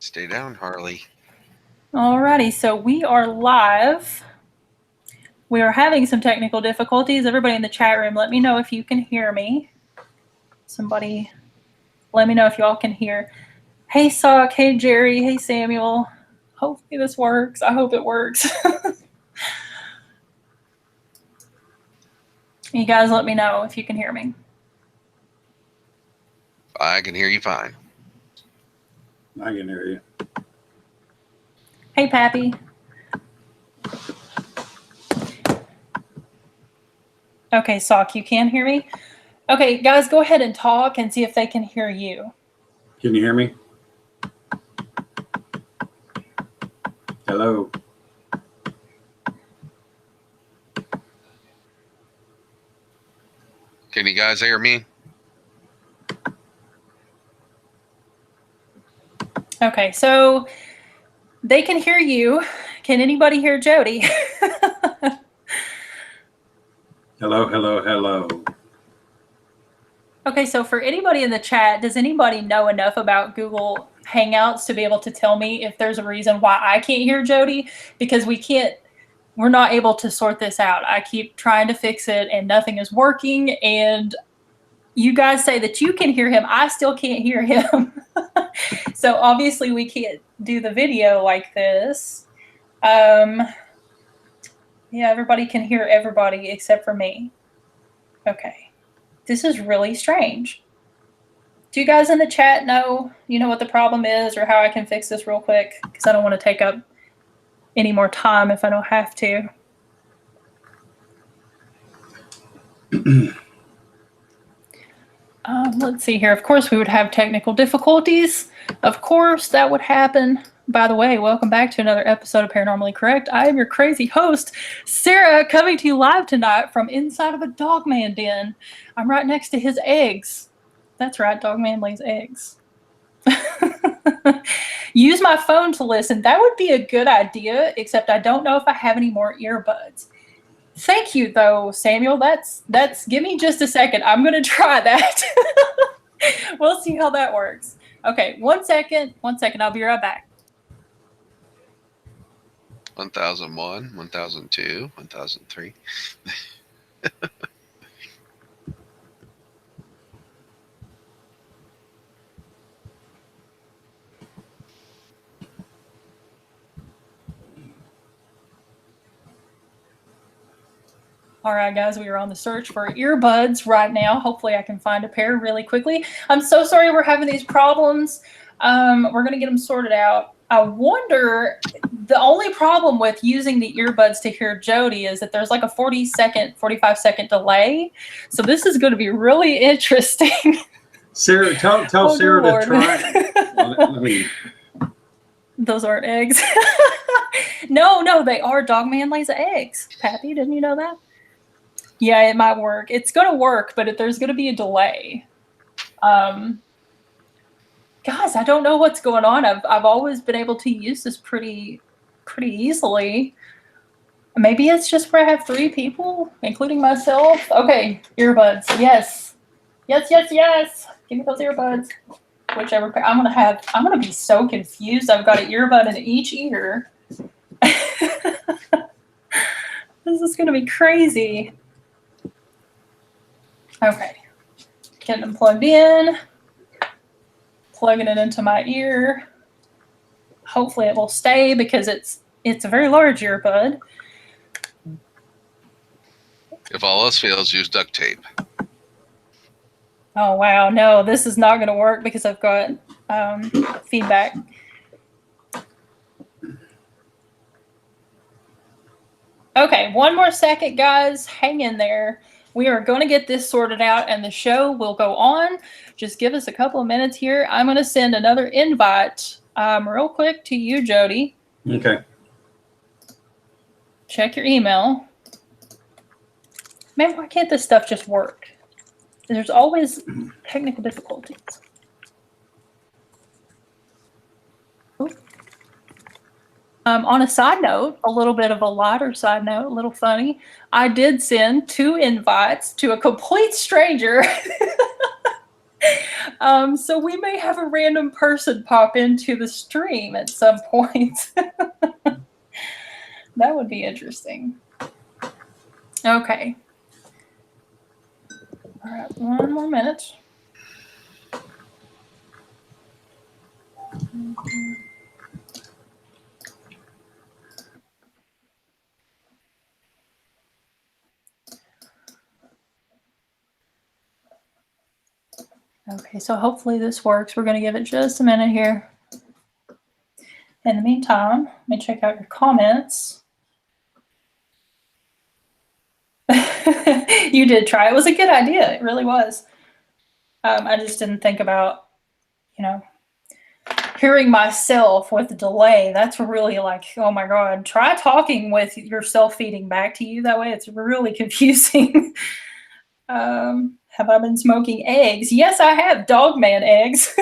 Stay down, Harley. Alrighty, so we are live. We are having some technical difficulties. Everybody in the chat room, let me know if you can hear me. Somebody, let me know if y'all can hear. Hey, Sock. Hey, Jerry. Hey, Samuel. Hopefully this works. I hope it works. You guys let me know if you can hear me. I can hear you fine. I can hear you. Hey, Pappy. Okay, Sock, you can hear me? Okay, guys, go ahead and talk and see if they can hear you. Can you hear me? Hello. Can you guys hear me? Okay, so they can hear you. Can anybody hear Joedy? Hello, hello, hello. Okay, so for anybody in the chat, does anybody know enough about Google Hangouts to be able to tell me if there's a reason why I can't hear Joedy? Because we're not able to sort this out. I keep trying to fix it and nothing is working. And you guys say that you can hear him. I still can't hear him. So obviously we can't do the video like this. Yeah, everybody can hear everybody except for me. Okay. This is really strange. Do you guys in the chat know, what the problem is or how I can fix this real quick? Because I don't want to take up any more time if I don't have to. Let's see here. Of course, we would have technical difficulties. Of course, that would happen. By the way, welcome back to another episode of Paranormally Correct. I am your crazy host, Sara, coming to you live tonight from inside of a Dogman den. I'm right next to his eggs. That's right, Dogman lays eggs. Use my phone to listen. That would be a good idea, except I don't know if I have any more earbuds. Thank you, though, Samuel. That's. Give me just a second. I'm going to try that. We'll see how that works. Okay, 1 second. 1 second. I'll be right back. 1001, 1002, 1003. All right, guys, we are on the search for earbuds right now. Hopefully I can find a pair really quickly. I'm so sorry we're having these problems. We're going to get them sorted out. I wonder, the only problem with using the earbuds to hear Joedy is that there's like a 45-second delay. So this is going to be really interesting. Sara, tell Oh, Sara Lord. to try. Let me. Those aren't eggs. No, they are. Dogman lays eggs. Pappy, didn't you know that? Yeah, it might work. It's going to work, but there's going to be a delay. Guys, I don't know what's going on. I've always been able to use this pretty easily. Maybe it's just where I have 3 people, including myself. Okay, earbuds. Yes. Yes. Give me those earbuds. Whichever pair. I'm gonna be so confused. I've got an earbud in each ear. This is gonna be crazy. Okay. Getting them plugged in. Plugging it into my ear. Hopefully it will stay because it's a very large earbud. If all else fails, use duct tape. Oh, wow. No, this is not going to work because I've got feedback. Okay, 1 more second, guys. Hang in there. We are going to get this sorted out and the show will go on. Just give us a couple of minutes here. I'm going to send another invite real quick to you, Joedy. Okay. Check your email. Man, why can't this stuff just work? There's always technical difficulties. On a side note, a little bit of a lighter side note, a little funny, I did send 2 invites to a complete stranger So we may have a random person pop into the stream at some point. That would be interesting. Okay. All right, one more minute. Okay, so hopefully this works. We're going to give it just a minute here. In the meantime, let me check out your comments. You did try. It was a good idea. It really was. I just didn't think about, hearing myself with the delay. That's really like, oh my God. Try talking with yourself feeding back to you. That way it's really confusing. Have I been smoking eggs? Yes, I have. Dogman eggs.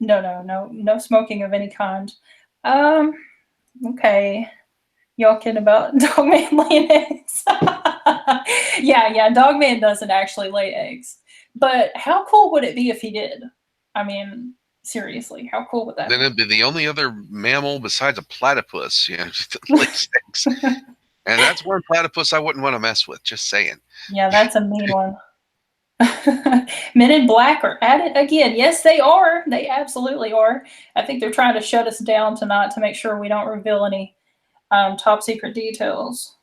No smoking of any kind. Okay. Y'all kidding about Dogman laying eggs? Yeah, Dogman doesn't actually lay eggs. But how cool would it be if he did? I mean, seriously, how cool would that be? Then it'd be the only other mammal besides a platypus, that lays eggs. And that's one platypus I wouldn't want to mess with, just saying. Yeah, that's a mean one. Men in Black are at it again. Yes, they are. They absolutely are. I think they're trying to shut us down tonight to make sure we don't reveal any top secret details.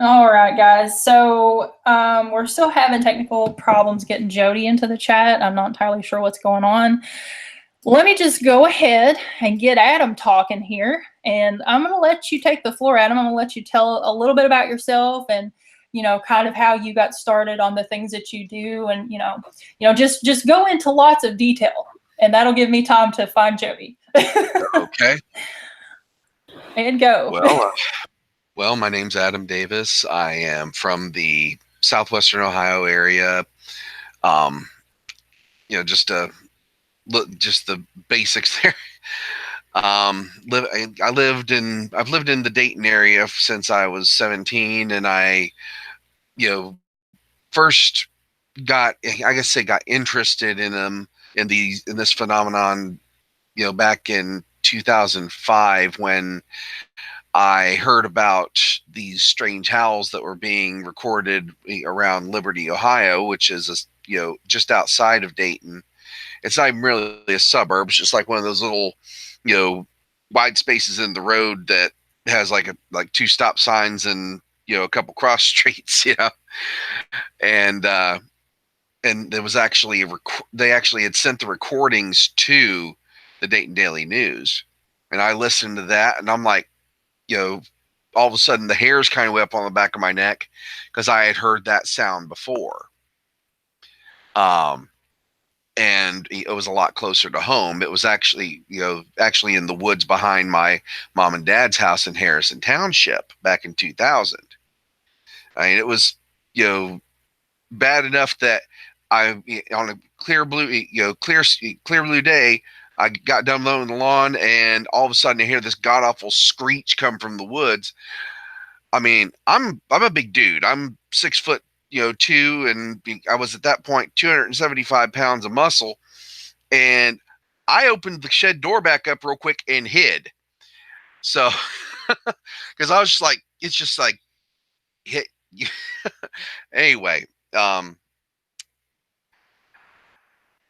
All right, guys. So we're still having technical problems getting Joedy into the chat. I'm not entirely sure what's going on. Let me just go ahead and get Adam talking here. And I'm going to let you take the floor, Adam. I'm going to let you tell a little bit about yourself and, kind of how you got started on the things that you do. And, just go into lots of detail. And that'll give me time to find Joedy. Okay. And go. Well, my name's Adam Davis. I am from the southwestern Ohio area. Just the basics there. I've lived in the Dayton area since I was 17, and I, first got interested in this phenomenon, back in 2005 when I heard about these strange howls that were being recorded around Liberty, Ohio, which is just outside of Dayton. It's not even really a suburb. It's just like one of those little, wide spaces in the road that has like two stop signs and a couple cross streets, and there was actually they actually had sent the recordings to the Dayton Daily News, and I listened to that, and I'm like, all of a sudden the hairs kind of went up on the back of my neck because I had heard that sound before. And it was a lot closer to home. It was actually in the woods behind my mom and dad's house in Harrison Township back in 2000. I mean, it was, bad enough that on a clear blue day, I got done mowing the lawn, and all of a sudden I hear this god awful screech come from the woods. I mean, I'm a big dude. I'm 6'2", and I was at that point 275 pounds of muscle, and I opened the shed door back up real quick and hid. So, because I was just like, it's just like hit. Anyway, where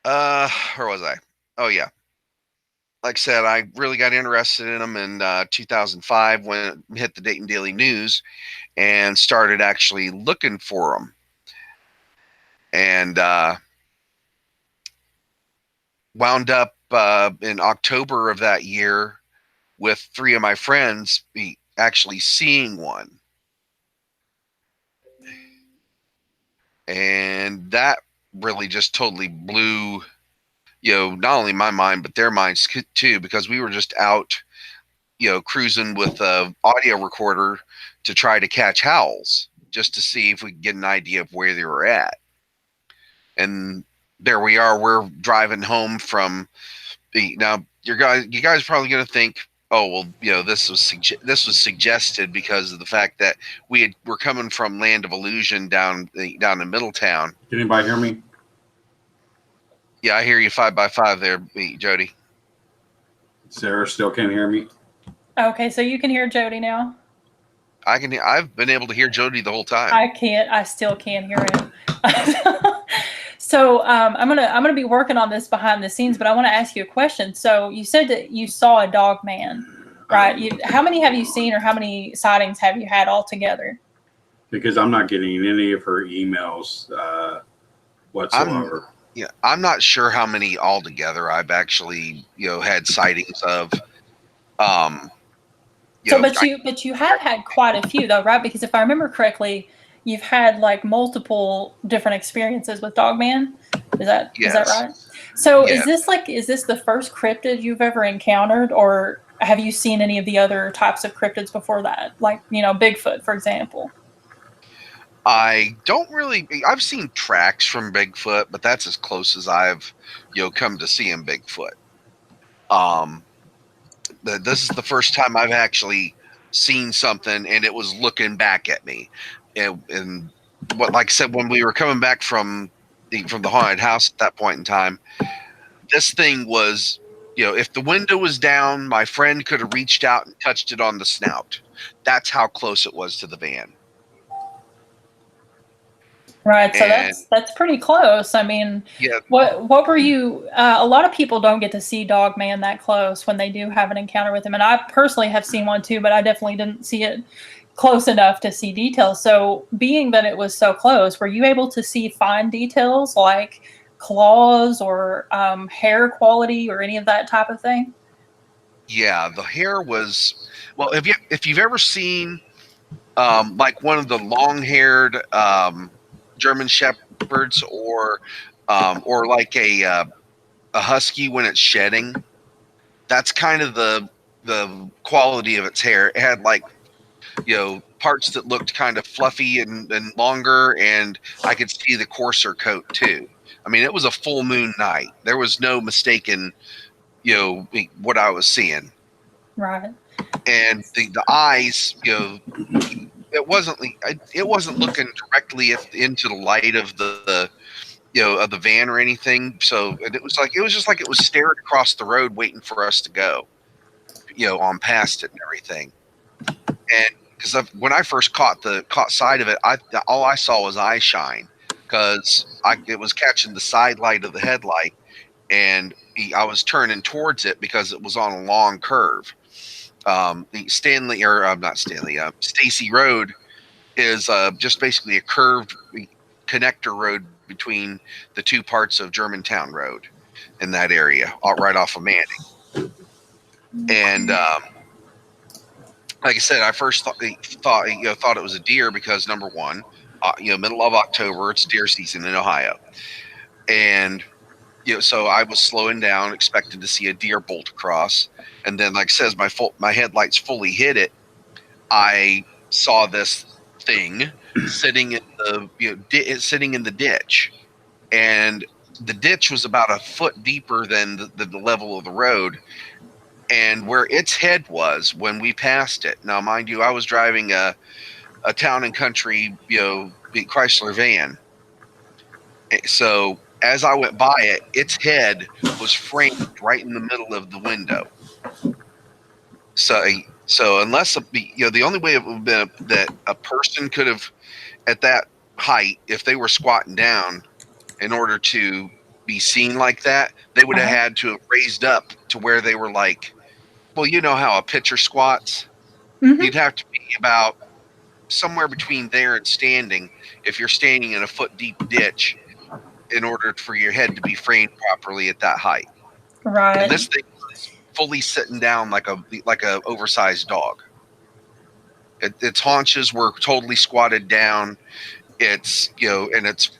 was I? Oh yeah. Like I said, I really got interested in them in 2005 when it hit the Dayton Daily News and started actually looking for them. And wound up in October of that year with 3 of my friends actually seeing one. And that really just totally blew not only my mind, but their minds too, because we were just out, cruising with a audio recorder to try to catch howls just to see if we could get an idea of where they were at. And there we are, we're driving home from now you guys are probably going to think, oh well, this was suggested because of the fact that we're coming from Land of Illusion down in Middletown. Can anybody hear me? Yeah, I hear you 5x5 there, Joedy. Sara still can't hear me. Okay, so you can hear Joedy now. I've been able to hear Joedy the whole time. I can't. I still can't hear him. So I'm gonna be working on this behind the scenes, but I want to ask you a question. So you said that you saw a dog man, right? How many have you seen, or how many sightings have you had altogether? Because I'm not getting any of her emails whatsoever. I'm not sure how many altogether I've actually had sightings of. But you have had quite a few though, right? Because if I remember correctly, you've had like multiple different experiences with Dogman. Is that right? So yes. is this the first cryptid you've ever encountered, or have you seen any of the other types of cryptids before that? Like, Bigfoot, for example. I don't really. I've seen tracks from Bigfoot, but that's as close as I've come to seeing Bigfoot. This is the first time I've actually seen something, and it was looking back at me. And what, like I said, when we were coming back from the haunted house at that point in time, this thing was, if the window was down, my friend could have reached out and touched it on the snout. That's how close it was to the van. Right, so that's pretty close. I mean, yeah. What were you? A lot of people don't get to see Dogman that close when they do have an encounter with him, and I personally have seen one too, but I definitely didn't see it close enough to see details. So, being that it was so close, were you able to see fine details like claws or hair quality or any of that type of thing? Yeah, the hair was well. If you've ever seen like one of the long-haired German shepherds, or like a husky when it's shedding, that's kind of the quality of its hair. It had like parts that looked kind of fluffy and longer, and I could see the coarser coat too. I mean, it was a full moon night. There was no mistaking what I was seeing. Right. And the eyes, it wasn't looking directly into the light of the of the van or anything. So it was just like it was staring across the road, waiting for us to go, on past it and everything. And because when I first caught sight of it, all I saw was eye shine, because it was catching the side light of the headlight, and I was turning towards it because it was on a long curve. Stacy Road is just basically a curved connector road between the two parts of Germantown Road in that area, right off of Manning. And like I said, I first thought it was a deer because, number one, middle of October, it's deer season in Ohio, and so I was slowing down, expecting to see a deer bolt across, and then, like it says, my headlights fully hit it. I saw this thing sitting in the sitting in the ditch, and the ditch was about a foot deeper than the level of the road, and where its head was when we passed it. Now, mind you, I was driving a town and country Chrysler van, so as I went by it, its head was framed right in the middle of the window. So unless the only way it would have been that a person could have, at that height, if they were squatting down, in order to be seen like that, they would have had to have raised up to where they were like, well, you know how a pitcher squats? Mm-hmm. You'd have to be about somewhere between there and standing, if you're standing in a foot deep ditch, in order for your head to be framed properly at that height. Right. And this thing was fully sitting down like a oversized dog. Its haunches were totally squatted down. Its and its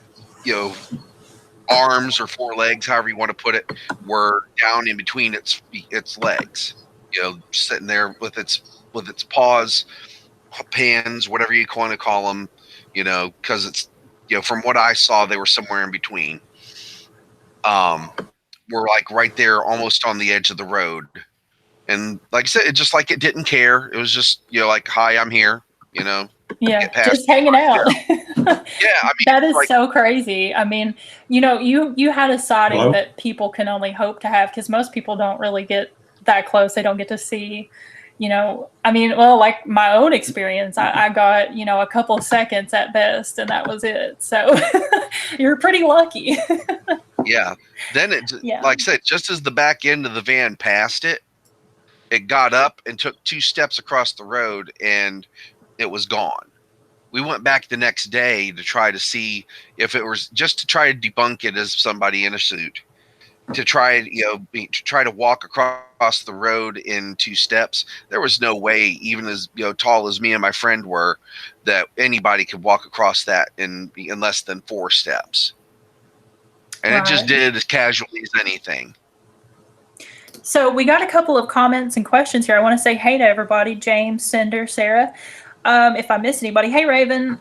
arms or forelegs, however you want to put it, were down in between its legs. Sitting there with its paws, hands, whatever you want to call them. Because it's from what I saw, they were somewhere in between. We're like right there, almost on the edge of the road, And like I said, it just like it didn't care. It was just, like, hi, I'm here, Yeah, get past just hanging out. Yeah, I mean, That is like, so crazy. I mean, you had a sighting Hello? that people can only hope to have, because most people don't really get that close. They don't get to see, I mean, well, like my own experience, I got, a couple of seconds at best, and that was it. So you're pretty lucky. yeah. Then Yeah. like I said, just as the back end of the van passed it, it got up and took 2 steps across the road, and it was gone. We went back the next day to try to see if it was just to try to debunk it as somebody in a suit, to try, to try to walk across the road in 2 steps. There was no way, even as tall as me and my friend were, that anybody could walk across that in less than 4 steps. And it just Right. did as casually as anything. So we got a couple of comments and questions here. I want to say hey to everybody: James, Cinder, Sarah. If I miss anybody, hey Raven.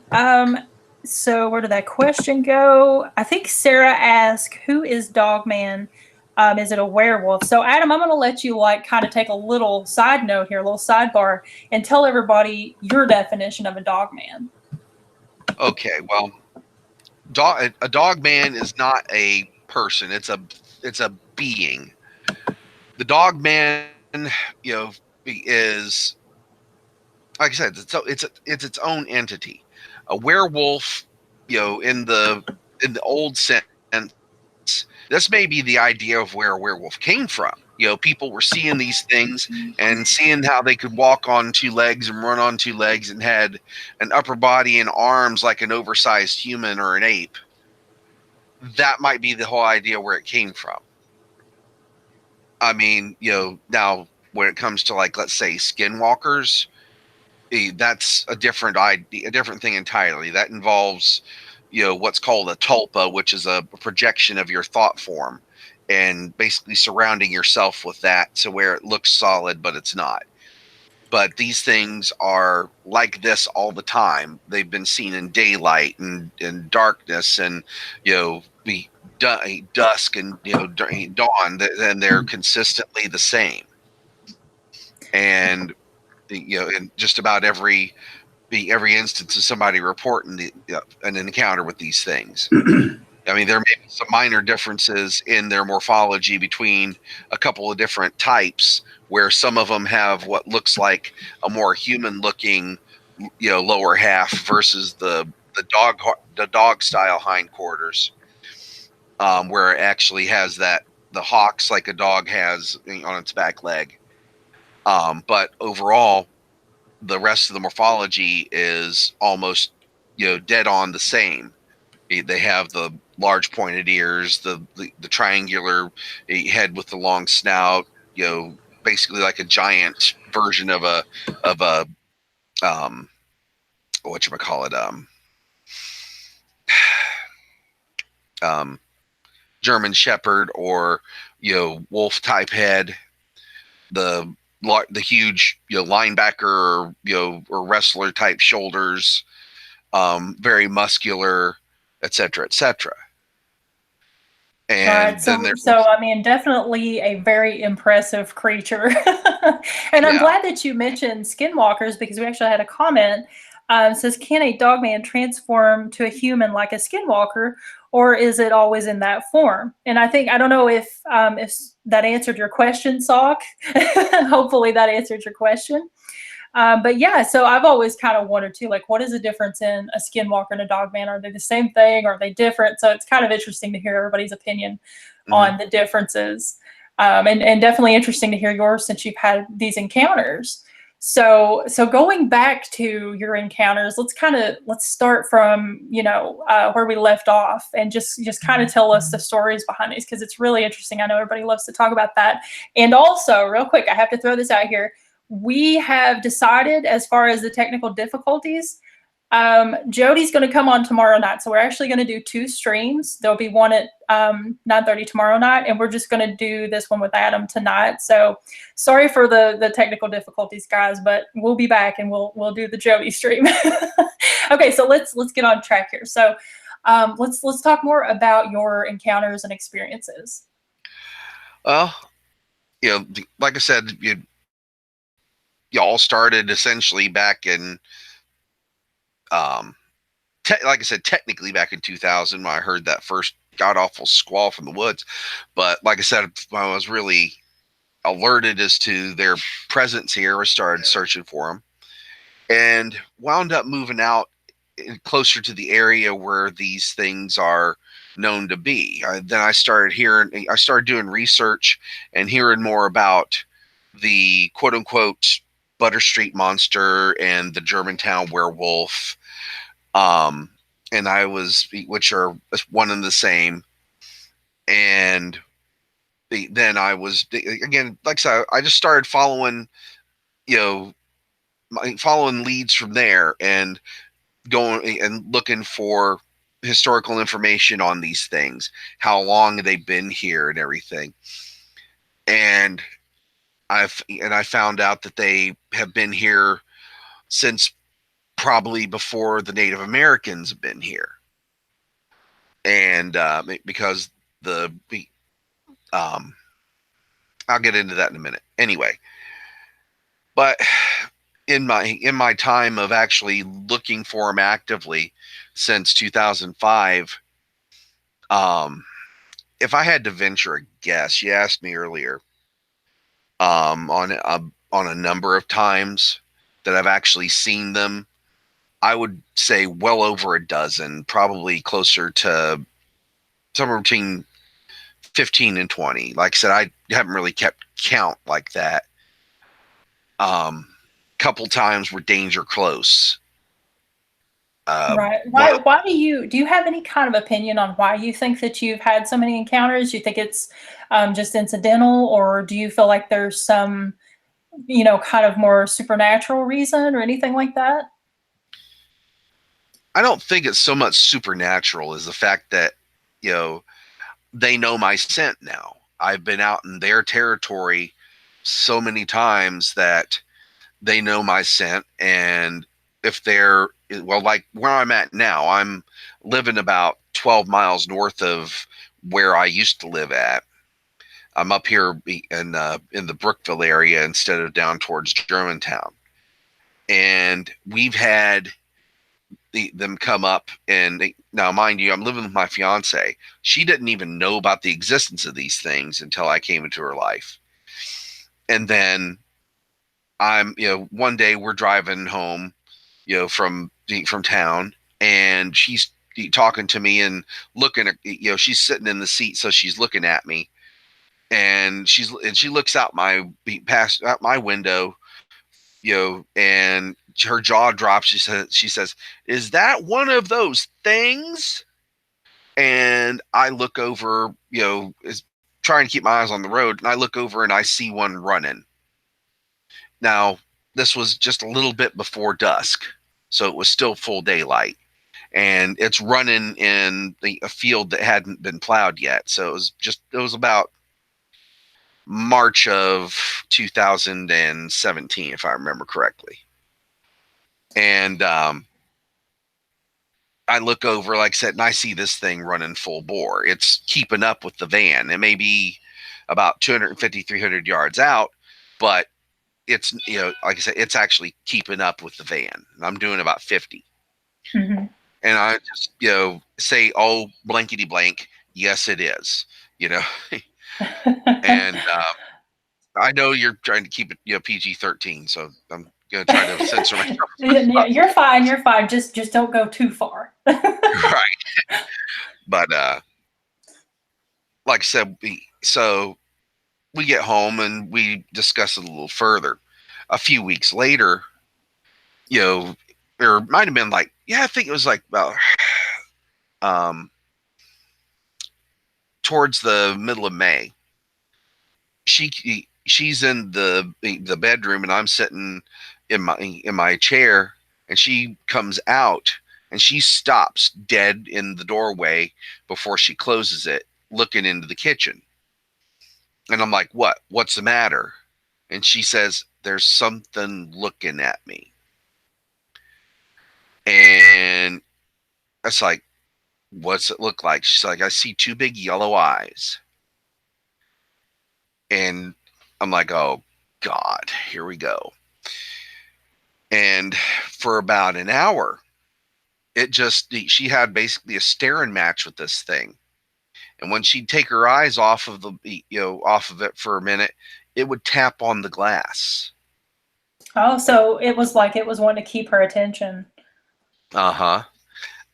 So where did that question go? I think Sarah asked, "Who is Dogman? Is it a werewolf?" So Adam, I'm going to let you kind of take a little side note here, a little sidebar, and tell everybody your definition of a Dogman. Okay, well, a Dogman is not a person; it's a being. The Dogman, is, like I said, it's its own entity. A werewolf, in the old sense, this may be the idea of where a werewolf came from. People were seeing these things and seeing how they could walk on 2 legs and run on 2 legs and had an upper body and arms like an oversized human or an ape. That might be the whole idea where it came from. I mean, now when it comes to, like, let's say Skinwalkers, that's a different idea, a different thing entirely. That involves, what's called a tulpa, which is a projection of your thought form, and basically surrounding yourself with that so where it looks solid, but it's not. But these things are like this all the time. They've been seen in daylight and in darkness and, the dusk and, dawn, and they're consistently the same. And, in just about every instance of somebody reporting an encounter with these things. I mean, there may be some minor differences in their morphology between a couple of different types, where some of them have what looks like a more human-looking, lower half versus the dog style hindquarters, where it actually has the hocks like a dog has on its back leg. But overall, the rest of the morphology is almost, dead on the same. They have the large pointed ears, the triangular head with the long snout, basically like a giant version of a whatchamacallit, German Shepherd or, wolf type head, the huge, linebacker, or wrestler type shoulders, very muscular, etc., etc. And Right. then there's, So I mean, definitely a very impressive creature. And I'm yeah, glad that you mentioned skinwalkers, because we actually had a comment. Says, can a dogman transform to a human like a skinwalker, or is it always in that form? And I don't know if that answered your question, Sock. Hopefully that answered your question. But yeah, so I've always kind of wondered too, like, what is the difference in a skinwalker and a dogman? Are they the same thing? Are they different? So it's kind of interesting to hear everybody's opinion on the differences. And definitely interesting to hear yours, since you've had these encounters. So going back to your encounters, let's start from, where we left off, and just kind of tell us the stories behind these, because it's really interesting. I know everybody loves to talk about that. And also, real quick, I have to throw this out here. We have decided, as far as the technical difficulties, Jody's going to come on tomorrow night. So we're actually going to do 2 streams. There'll be one at 9:30 tomorrow night, and we're just going to do this one with Adam tonight. So sorry for the technical difficulties, guys, but we'll be back and we'll do the Jody stream. Okay, so let's get on track here. So let's talk more about your encounters and experiences. well, like I said, all started essentially back in, like I said, technically back in 2000 when I heard that first god awful squall from the woods. But like I said, when I was really alerted as to their presence here, I started searching for them and wound up moving out closer to the area where these things are known to be. Then I started doing research and hearing more about the quote unquote Butter Street Monster and the Germantown werewolf. And which are one and the same. And then I was, again, like I said, I just started following, following leads from there and going and looking for historical information on these things, how long they've been here and everything. And I found out that they have been here since probably before the Native Americans have been here. And because I'll get into that in a minute. Anyway, but in my time of actually looking for them actively since 2005, if I had to venture a guess, you asked me earlier, on a number of times that I've actually seen them, I would say well over a dozen, probably closer to somewhere between 15 and 20. Like I said, I haven't really kept count like that. Couple times were danger close. Right. Why do you have any kind of opinion on why you think that you've had so many encounters? Do you think it's just incidental, or do you feel like there's some, kind of more supernatural reason or anything like that? I don't think it's so much supernatural as the fact that, they know my scent now. I've been out in their territory so many times that they know my scent. And if they're, well, like where I'm at now, I'm living about 12 miles north of where I used to live at. I'm up here in the Brookville area instead of down towards Germantown. And we've had them come up and now, mind you, I'm living with my fiance. She didn't even know about the existence of these things until I came into her life. And then one day we're driving home, from town, and she's talking to me and looking at, she's sitting in the seat, so she's looking at me, and she looks out my window, and her jaw drops. She says, "Is that one of those things?" And I look over, is trying to keep my eyes on the road, and I look over and I see one running. Now, this was just a little bit before dusk, so it was still full daylight, and it's running in a field that hadn't been plowed yet. So it was about March of 2017, if I remember correctly. And I look over, like I said, and I see this thing running full bore. It's keeping up with the van. It may be about 250, 300 yards out, but it's, like I said, it's actually keeping up with the van. I'm doing about 50. Mm-hmm. And I just, say, "Oh, blankety blank. Yes, it is," and I know you're trying to keep it, PG-13. So I'm going to try to censor myself. Yeah, you're fine. You're fine. Just don't go too far. Right. But, like I said, we get home and we discuss it a little further. A few weeks later, there might have been I think it was about towards the middle of May. She's in the bedroom, and I'm sitting in my chair, and she comes out and she stops dead in the doorway before she closes it, looking into the kitchen. And I'm like, "What's the matter?" And she says, "There's something looking at me." And it's like, "What's it look like?" She's like, "I see two big yellow eyes." And I'm like, "Oh God, here we go." And for about an hour, she had basically a staring match with this thing. And when she'd take her eyes off of off of it for a minute, it would tap on the glass. Oh, so it was like it was wanting to keep her attention. Uh-huh.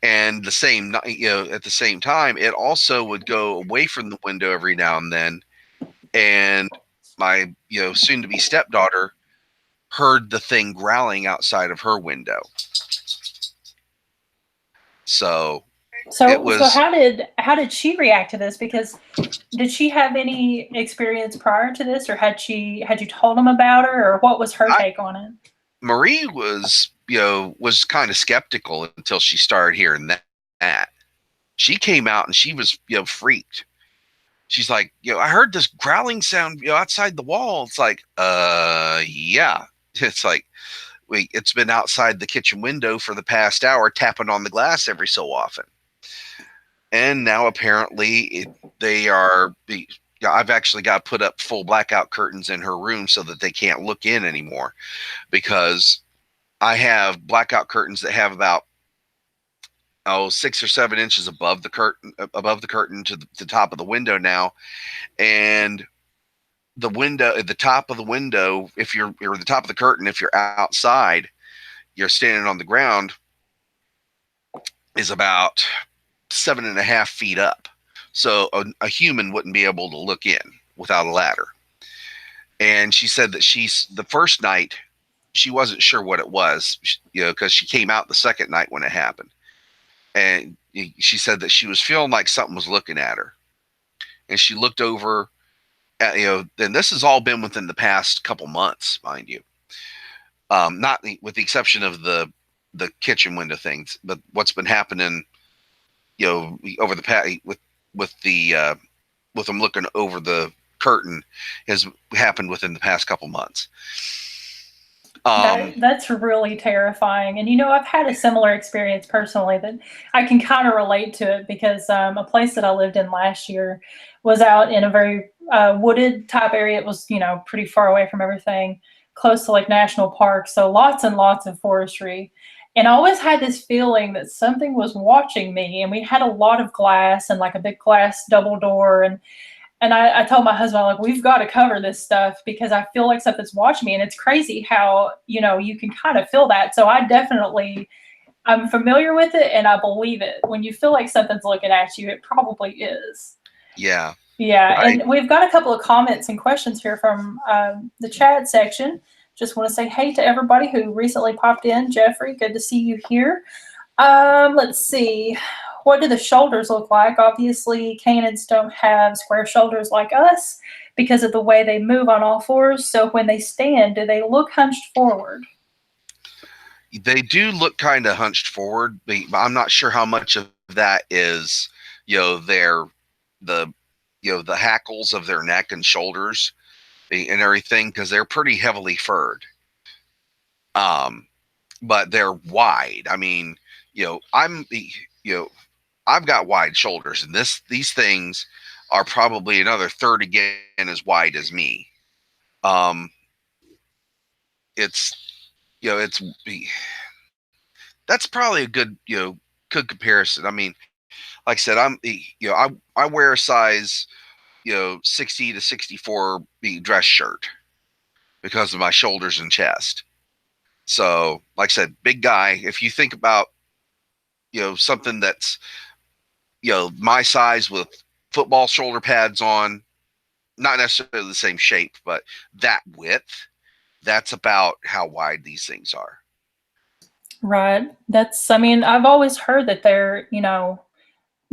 And at the same time, it also would go away from the window every now and then. And my, soon to be stepdaughter heard the thing growling outside of her window. So it was. So how did she react to this? Because did she have any experience prior to this, or had you told them about her, or what was her take on it? Marie was kind of skeptical until she started hearing that. She came out and she was freaked. She's like, I heard this growling sound outside the wall. It's like, yeah. It's like, it's been outside the kitchen window for the past hour, tapping on the glass every so often. And now apparently I've actually got to put up full blackout curtains in her room so that they can't look in anymore, because I have blackout curtains that have about 6 or 7 inches above the curtain to the top of the window now. And the window at the top of the window, if you're the top of the curtain, if you're outside, you're standing on the ground, is about 7.5 feet up. So a human wouldn't be able to look in without a ladder. And she said that the first night, she wasn't sure what it was, because she came out the second night when it happened. And she said that she was feeling like something was looking at her. And she looked over at, and this has all been within the past couple months, mind you. Not with the exception of the kitchen window things, but what's been happening, over the past with them looking over the curtain has happened within the past couple months. That's really terrifying. And I've had a similar experience personally that I can kind of relate to it, because a place that I lived in last year was out in a very wooded type area. It was, pretty far away from everything, close to like national parks. So lots and lots of forestry. And I always had this feeling that something was watching me. And we had a lot of glass and like a big glass double door. And I told my husband, like, we've got to cover this stuff because I feel like something's watching me. And it's crazy how, you can kind of feel that. So I'm familiar with it and I believe it. When you feel like something's looking at you, it probably is. Yeah. Yeah. Right. And we've got a couple of comments and questions here from the chat section. Just want to say hey to everybody who recently popped in. Jeffrey, good to see you here. Let's see. What do the shoulders look like? Obviously, canids don't have square shoulders like us because of the way they move on all fours. So when they stand, do they look hunched forward? They do look kind of hunched forward, but I'm not sure how much of that is, the hackles of their neck and shoulders and everything, because they're pretty heavily furred. But they're wide. I mean, I've got wide shoulders, and these things are probably another third again as wide as me. That's probably a good comparison. I mean, like I said, I wear a size 60 to 64 dress shirt because of my shoulders and chest. So, like I said, big guy. If you think about something that's my size with football shoulder pads on, not necessarily the same shape, but that width, that's about how wide these things are. Right. I've always heard that they're,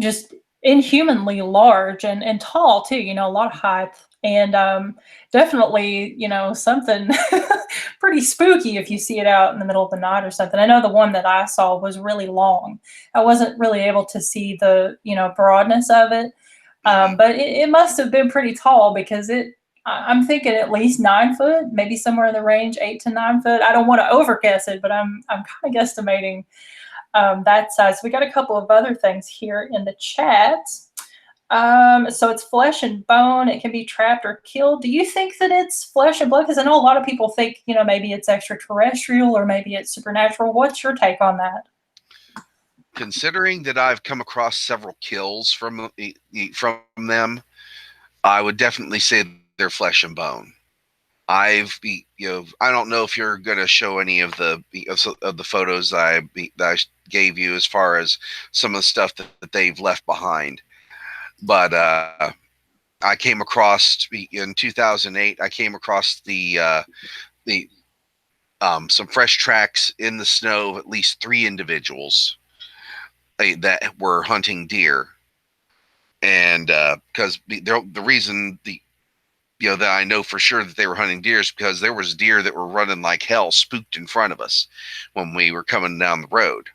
just inhumanly large and tall too, a lot of height, and definitely, something pretty spooky if you see it out in the middle of the night or something. I know the one that I saw was really long. I wasn't really able to see the, broadness of it. But it must have been pretty tall, because I'm thinking at least 9 foot, maybe somewhere in the range, 8 to 9 foot. I don't want to overguess it, but I'm kind of guesstimating that size. We got a couple of other things here in the chat. So it's flesh and bone. It can be trapped or killed. Do you think that it's flesh and blood? Because I know a lot of people think, maybe it's extraterrestrial or maybe it's supernatural. What's your take on that? Considering that I've come across several kills from them, I would definitely say they're flesh and bone. I don't know if you're going to show any of the photos that I gave you as far as some of the stuff that they've left behind, but I came across in 2008. I came across the some fresh tracks in the snow of at least 3 individuals that were hunting deer, and because the reason that I know for sure that they were hunting deer is because there was deer that were running like hell, spooked in front of us when we were coming down the road,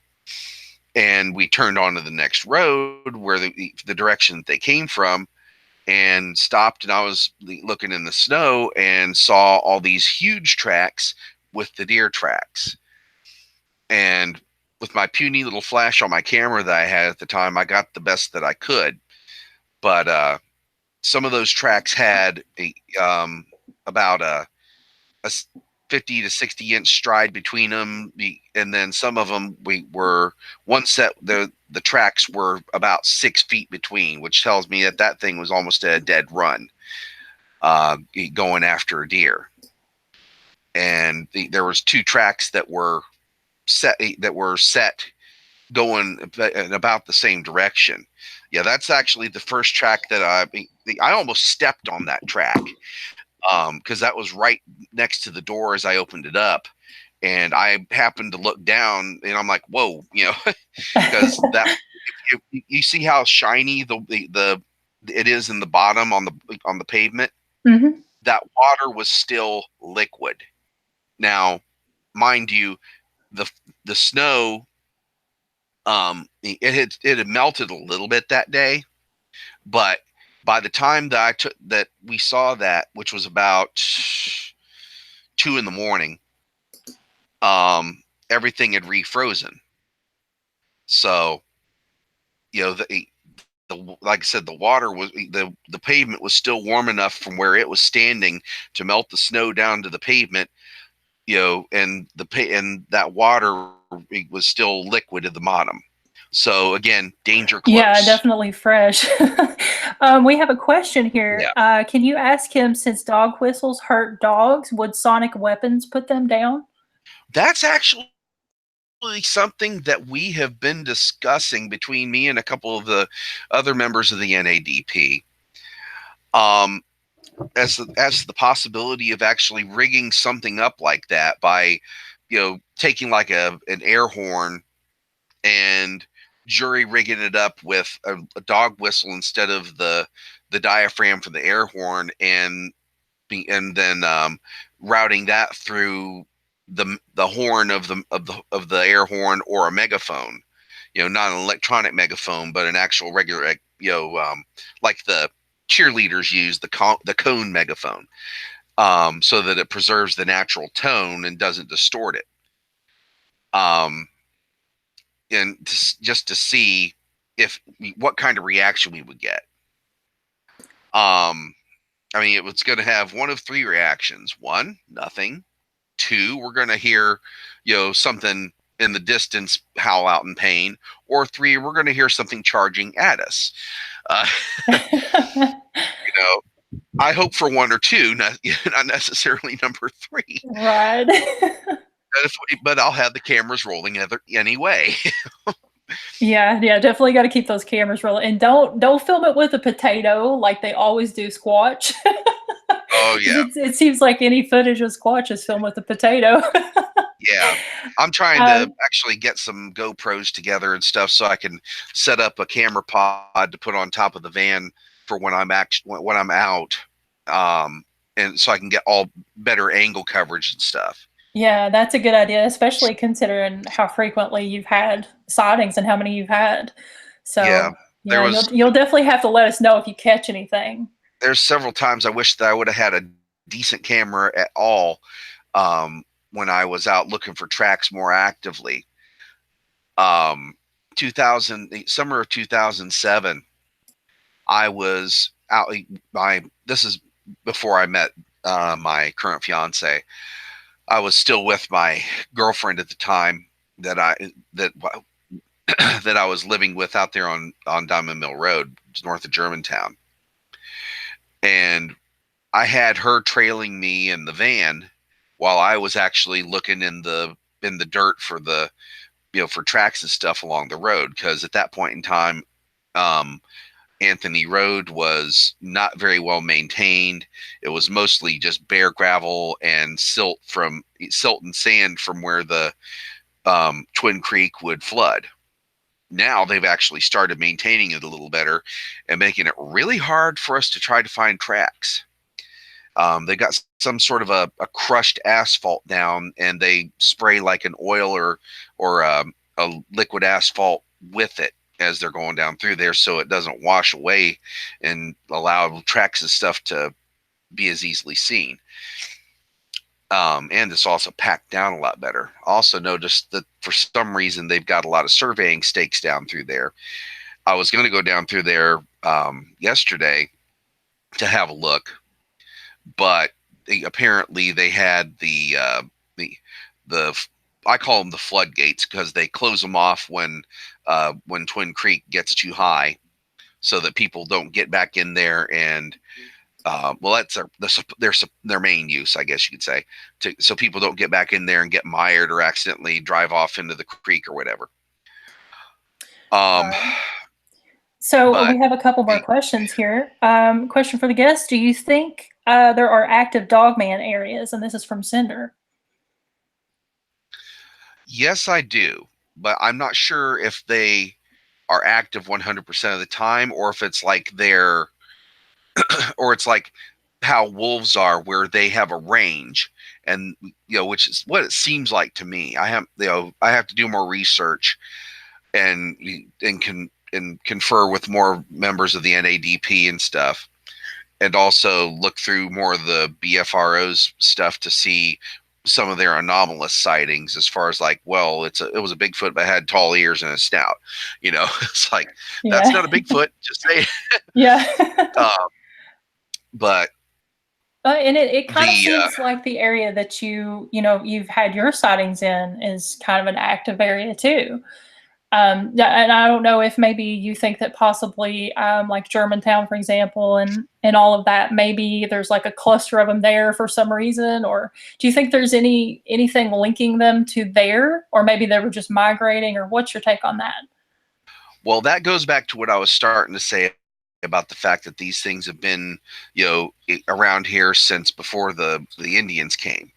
and we turned onto the next road where the direction that they came from, and stopped, and I was looking in the snow and saw all these huge tracks with the deer tracks. And with my puny little flash on my camera that I had at the time, I got the best that I could. But some of those tracks had about a 50 to 60 inch stride between them, and then some of them one set the tracks were about 6 feet between, which tells me that thing was almost a dead run, going after a deer. And there was 2 tracks that were set going in about the same direction. Yeah, that's actually the first track that I almost stepped on that track, because that was right next to the door as I opened it up, and I happened to look down, and I'm like, whoa, because that you see how shiny it is in the bottom on the pavement. Mm-hmm. That water was still liquid. Now, mind you, the snow, it had melted a little bit that day, but by the time that we saw that, which was about 2 in the morning, everything had refrozen. So, like I said, the water was the pavement was still warm enough from where it was standing to melt the snow down to the pavement, and that water was still liquid at the bottom. So again, danger close. Yeah, definitely fresh. We have a question here. Yeah. Can you ask him, since dog whistles hurt dogs, would sonic weapons put them down? That's actually something that we have been discussing between me and a couple of the other members of the NADP. As the possibility of actually rigging something up like that by, taking like an air horn and jury rigging it up with a dog whistle instead of the diaphragm for the air horn, and then routing that through the horn of the air horn, or a megaphone, not an electronic megaphone, but an actual regular, like the cheerleaders use, the cone megaphone, so that it preserves the natural tone and doesn't distort it. And just to see what kind of reaction we would get. I mean, it's going to have one of 3 reactions. 1, nothing. 2, we're going to hear, something in the distance howl out in pain. Or 3, we're going to hear something charging at us. I hope for 1 or 2, not necessarily number 3. Right. But I'll have the cameras rolling anyway. Yeah, definitely got to keep those cameras rolling, and don't film it with a potato like they always do Squatch. Oh yeah. It seems like any footage of Squatch is filmed with a potato. Yeah, I'm trying to actually get some GoPros together and stuff so I can set up a camera pod to put on top of the van for when I'm out, and so I can get all better angle coverage and stuff. Yeah, that's a good idea, especially considering how frequently you've had sightings and how many you've had. So yeah, you'll definitely have to let us know if you catch anything. There's several times I wish that I would have had a decent camera at all, when I was out looking for tracks more actively. 2000, summer of 2007, I was out. This is before I met my current fiance. I was still with my girlfriend at the time that that that I was living with out there on Diamond Mill Road, north of Germantown, and I had her trailing me in the van while I was actually looking in the dirt for the for tracks and stuff along the road, because at that point in time, um, Anthony Road was not very well maintained. It was mostly just bare gravel and silt and sand from where the Twin Creek would flood. Now they've actually started maintaining it a little better and making it really hard for us to try to find tracks. They got some sort of a crushed asphalt down, and they spray like an oil or a liquid asphalt with it as they're going down through there, so it doesn't wash away and allow tracks and stuff to be as easily seen. And it's also packed down a lot better. Also noticed that for some reason they've got a lot of surveying stakes down through there. I was going to go down through there yesterday to have a look, but apparently they had the I call them the floodgates, because they close them off when Twin Creek gets too high, so that people don't get back in there. And well, that's their main use, I guess you could say, so people don't get back in there and get mired or accidentally drive off into the creek or whatever. So we have a couple more questions here. Question for the guest: do you think there are active Dogman areas? And this is from Cinder. Yes, I do, but I'm not sure if they are active 100% of the time, or if it's like they're, or it's like how wolves are, where they have a range, and which is what it seems like to me. I have to do more research and confer with more members of the NADP and stuff, and also look through more of the BFRO's stuff to see some of their anomalous sightings, as far as like, well, it was a Bigfoot but had tall ears and a snout. It's like, that's not a Bigfoot, just say. Yeah. But and it kind of seems like the area that you've had your sightings in is kind of an active area too. And I don't know if maybe you think that possibly like Germantown, for example, and all of that, maybe there's like a cluster of them there for some reason, or do you think there's anything linking them to there, or maybe they were just migrating, or what's your take on that? Well, that goes back to what I was starting to say about the fact that these things have been, around here since before the Indians came.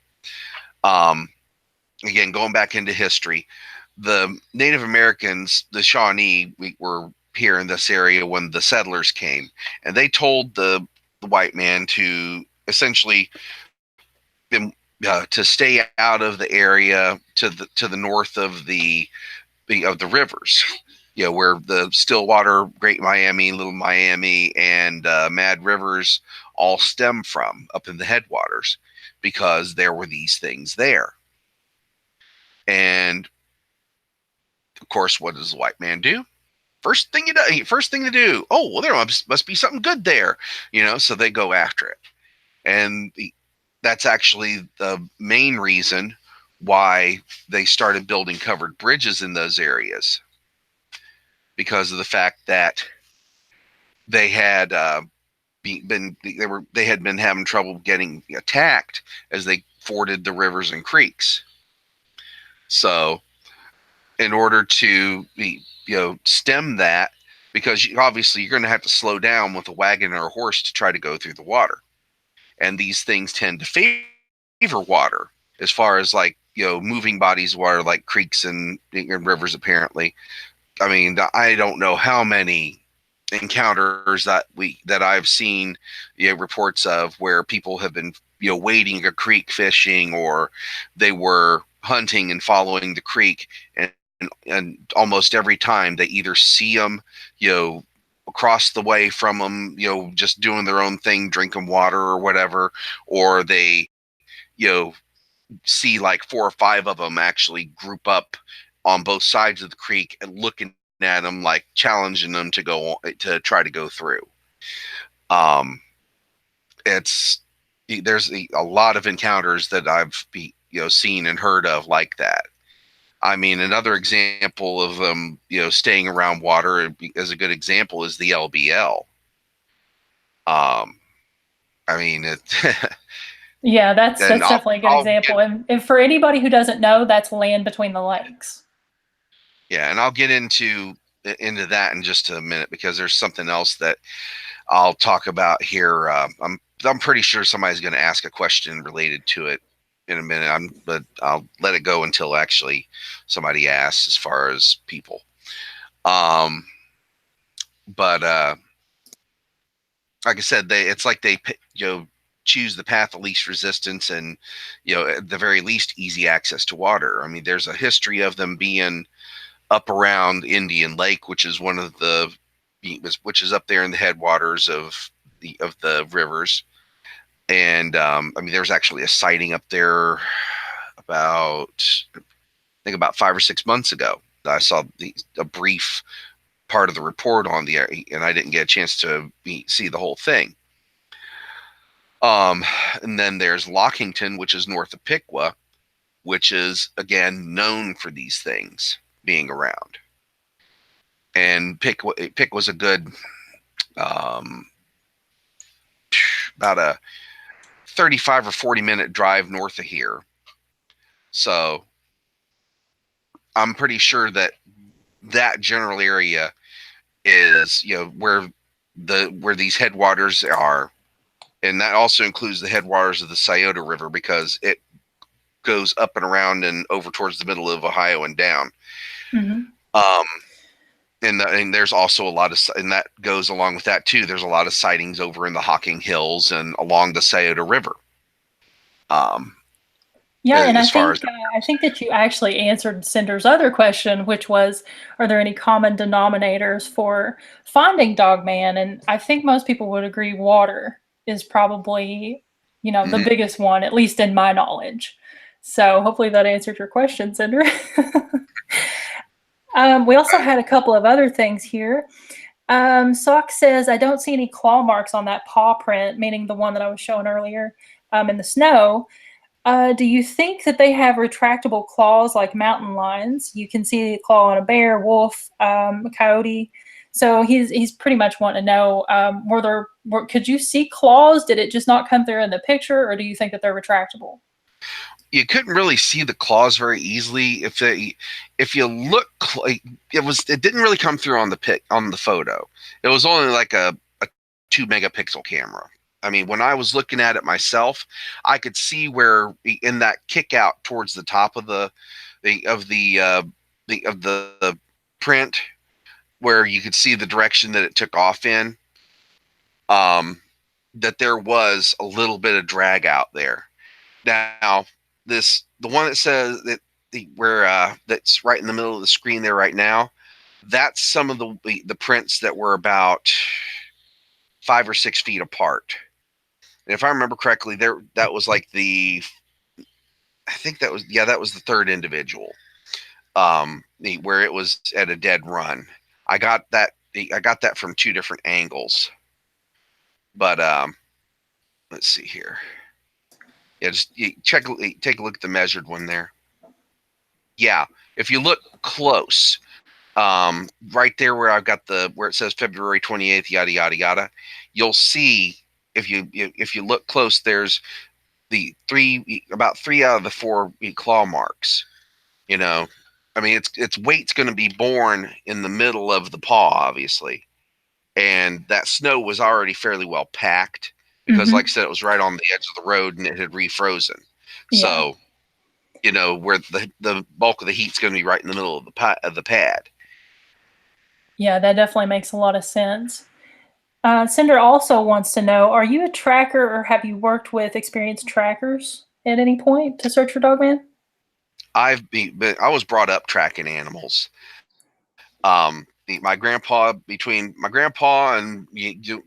Again, going back into history, the Native Americans, the Shawnee, were here in this area when the settlers came, and they told the white man to essentially to stay out of the area to the north of the rivers, where the Stillwater, Great Miami, Little Miami, and Mad Rivers all stem from, up in the headwaters, because there were these things there. And of course, what does the white man do? First thing to do, oh, well, there must be something good there, so they go after it. And that's actually the main reason why they started building covered bridges in those areas, because of the fact that they had they had been having trouble getting attacked as they forded the rivers and creeks. So in order to stem that, because obviously you're going to have to slow down with a wagon or a horse to try to go through the water, and these things tend to favor water, as far as like moving bodies of water, like creeks and rivers. Apparently, I mean, I don't know how many encounters that I've seen reports of, where people have been wading a creek fishing, or they were hunting and following the creek, and almost every time they either see them across the way from them, just doing their own thing, drinking water or whatever, or they see like 4 or 5 of them actually group up on both sides of the creek and looking at them, like challenging them to try to go through. It's there's a lot of encounters that I've seen and heard of like that. I mean, another example of them, staying around water as a good example is the LBL. I mean, Yeah, that's and definitely a good example. And for anybody who doesn't know, that's land between the lakes. Yeah, and I'll get into that in just a minute, because there's something else that I'll talk about here. I'm pretty sure somebody's going to ask a question related to it in a minute. But I'll let it go until actually somebody asks, as far as people. But like I said, it's like they choose the path of least resistance, and at the very least, easy access to water. I mean, there's a history of them being up around Indian Lake, which is which is up there in the headwaters of the rivers. And I mean, there's actually a sighting up there about, I think, about 5 or 6 months ago. I saw a brief part of the report on the area, and I didn't get a chance to see the whole thing. And then there's Lockington, which is north of Piqua, which is, again, known for these things being around. And Pick was a good about a 35 or 40-minute drive north of here. So I'm pretty sure that general area is, where these headwaters are. And that also includes the headwaters of the Scioto River, because it goes up and around and over towards the middle of Ohio and down. Mm-hmm. And there's also a lot of, and that goes along with that too, there's a lot of sightings over in the Hocking Hills and along the Scioto River. Yeah, and I think that you actually answered Cinder's other question, which was, are there any common denominators for finding Dogman? And I think most people would agree water is probably, the biggest one, at least in my knowledge. So hopefully that answered your question, Cinder. We also had a couple of other things here. Sock says, I don't see any claw marks on that paw print, meaning the one that I was showing earlier, in the snow. Do you think that they have retractable claws like mountain lions? You can see a claw on a bear, wolf, a coyote. So he's pretty much wanting to know, could you see claws? Did it just not come through in the picture, or do you think that they're retractable? You couldn't really see the claws very easily. If you look, it didn't really come through on the photo. It was only like a 2 megapixel camera. I mean, when I was looking at it myself, I could see where in that kick out towards the top of the print, where you could see the direction that it took off in, that there was a little bit of drag out there. Now, the one that says that that's right in the middle of the screen there right now, that's some of the prints that were about 5 or 6 feet apart. And if I remember correctly, that was like that was the third individual, where it was at a dead run. I got that from 2 different angles. But let's see here. Yeah, just take a look at the measured one there. Yeah, if you look close, right there where I've got where it says February 28th, yada yada yada, you'll see, if you look close, there's about 3 out of the 4 claw marks. I mean, its weight's going to be born in the middle of the paw, obviously, and that snow was already fairly well packed, because, like I said, it was right on the edge of the road and it had refrozen. Yeah. So, where the bulk of the heat's going to be right in the middle of the pad. Yeah, that definitely makes a lot of sense. Cinder also wants to know, are you a tracker, or have you worked with experienced trackers at any point to search for Dogman? I was brought up tracking animals. My grandpa, between my grandpa and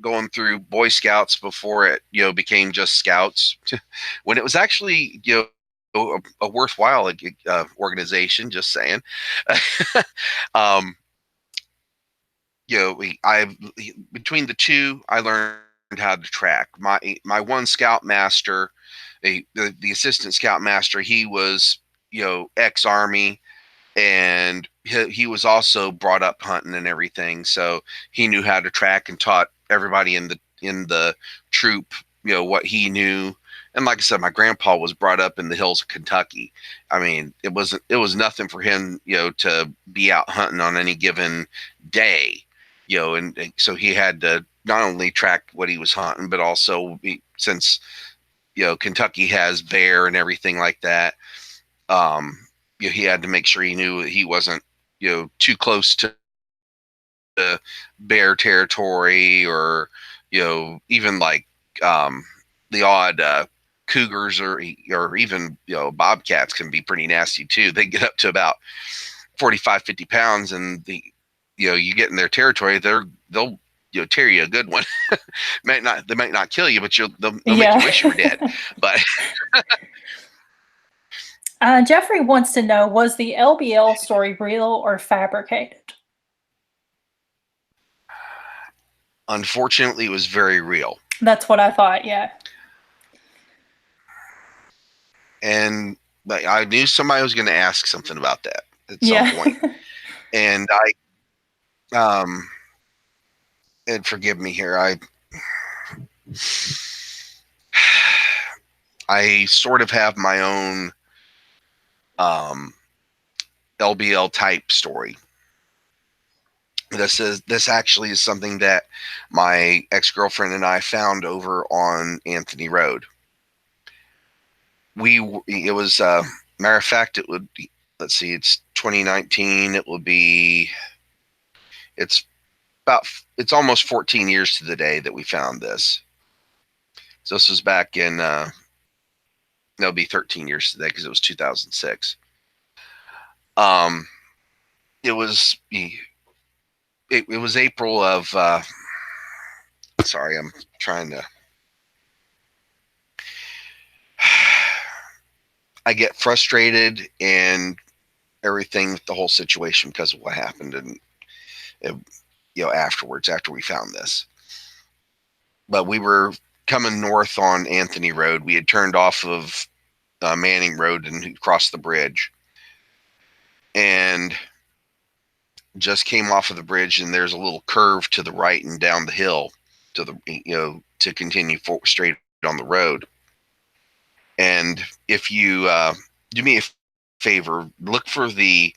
going through Boy Scouts before it, became just Scouts, when it was actually, a worthwhile organization, just saying. between the two, I learned how to track. My one scoutmaster, the assistant scoutmaster, he was ex-army, and he was also brought up hunting and everything, so he knew how to track and taught everybody in the troop what he knew. And like I said, my grandpa was brought up in the hills of Kentucky. I mean, it was nothing for him to be out hunting on any given day, and so he had to not only track what he was hunting, but also since Kentucky has bear and everything like that. um he had to make sure he knew he wasn't too close to bear territory, or even like the odd cougars, or even bobcats can be pretty nasty too. They get up to about 45-50 pounds, and you get in their territory, they'll tear you a good one. They might not kill you, but they'll make you wish you were dead. But Jeffrey wants to know, was the LBL story real or fabricated? unfortunately, it was very real. That's what I thought, yeah. And I knew somebody was going to ask something about that at some point. And and forgive me here, I sort of have my own LBL type story. This actually is something that my ex-girlfriend and I found over on Anthony Road. It was matter of fact, it would be, let's see, it's 2019. It's almost 14 years to the day that we found this. So this was back in it'll be 13 years today because it was 2006. It was it was April of sorry, I'm trying to I get frustrated and everything with the whole situation because of what happened, and afterwards, after we found this. But we were coming north on Anthony Road. We had turned off of Manning Road and crossed the bridge, and just came off of the bridge, and there's a little curve to the right and down the hill to the to continue straight on the road. And if you do me a favor, look for the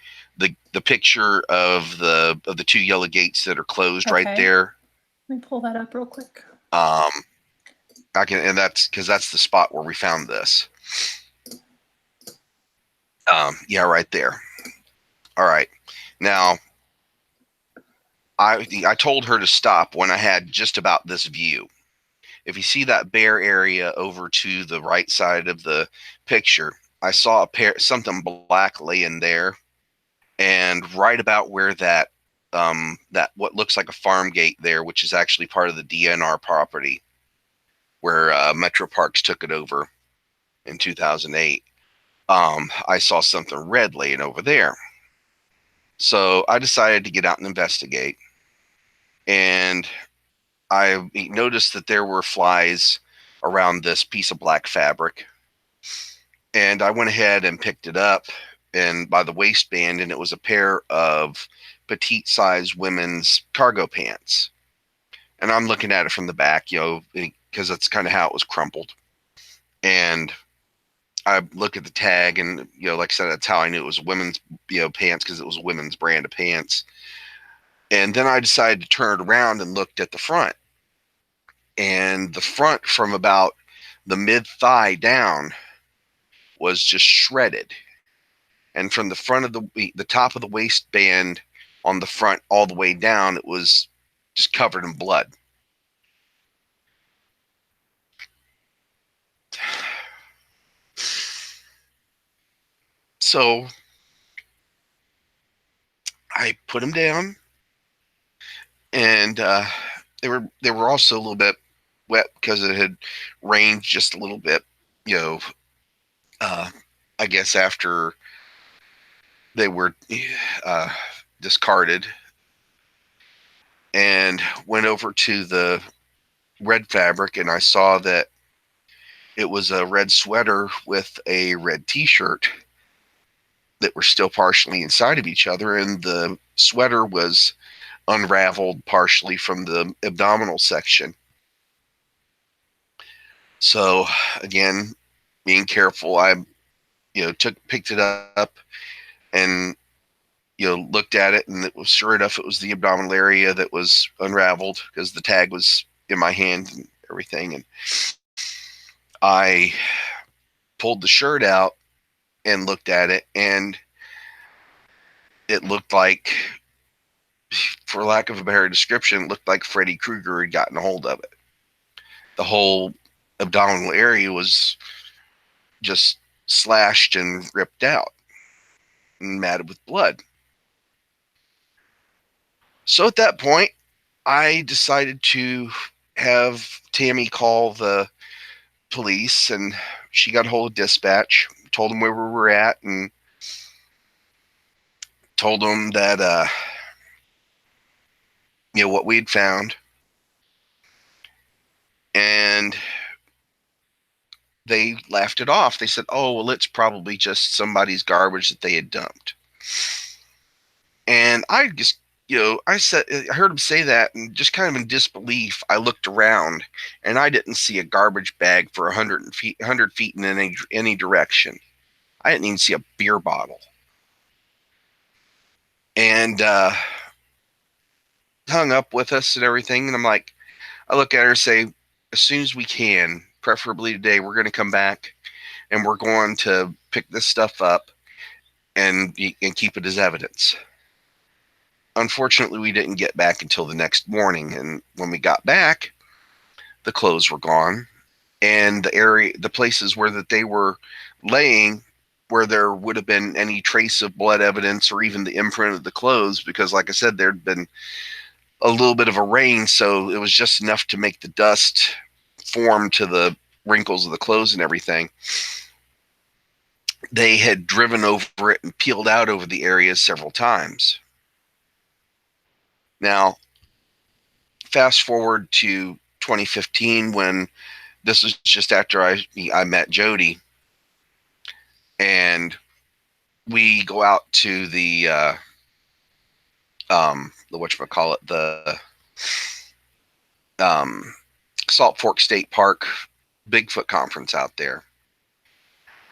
picture of the two yellow gates that are closed right there. Let me pull that up real quick. I can, and that's because that's the spot where we found this. Yeah, right there. All right. Now, I told her to stop when I had just about this view. If you see that bare area over to the right side of the picture, I saw something black laying there, and right about where that what looks like a farm gate there, which is actually part of the DNR property, where Metro Parks took it over in 2008. I saw something red laying over there. So I decided to get out and investigate. And I noticed that there were flies around this piece of black fabric. And I went ahead and picked it up, and by the waistband, and it was a pair of petite sized women's cargo pants. And I'm looking at it from the back, because that's kind of how it was crumpled. And I look at the tag, and like I said, that's how I knew it was women's pants, because it was a women's brand of pants. And then I decided to turn it around and looked at the front. And the front, from about the mid thigh down, was just shredded. And from the front of the top of the waistband on the front all the way down, it was just covered in blood. So I put them down, and they were also a little bit wet because it had rained just a little bit. I guess after they were discarded. and went over to the red fabric, and I saw that it was a red sweater with a red t-shirt that were still partially inside of each other, and the sweater was unraveled partially from the abdominal section. So again, being careful, I picked it up and looked at it, and it was, sure enough, it was the abdominal area that was unraveled because the tag was in my hand and everything. And I pulled the shirt out and looked at it, and it looked like, for lack of a better description, it looked like Freddy Krueger had gotten a hold of it. The whole abdominal area was just slashed and ripped out and matted with blood. So at that point, I decided to have Tammy call the police, and she got a hold of dispatch, told them where we were at, and told them that what we'd found. And they laughed it off. They said, oh, well, it's probably just somebody's garbage that they had dumped. And I just, I heard him say that, and just kind of in disbelief, I looked around, and I didn't see a garbage bag for 100 feet in any direction. I didn't even see a beer bottle. And hung up with us and everything. And I'm like, I look at her and say, as soon as we can, preferably today, we're going to come back and we're going to pick this stuff up and keep it as evidence. Unfortunately, we didn't get back until the next morning. And when we got back, the clothes were gone, and the places where that they were laying, where there would have been any trace of blood evidence or even the imprint of the clothes, because like I said, there'd been a little bit of a rain, so it was just enough to make the dust form to the wrinkles of the clothes and everything. They had driven over it and peeled out over the areas several times. Now, fast forward to 2015, when this was just after I met Joedy, and we go out to the whatchamacallit, the Salt Fork State Park Bigfoot conference out there.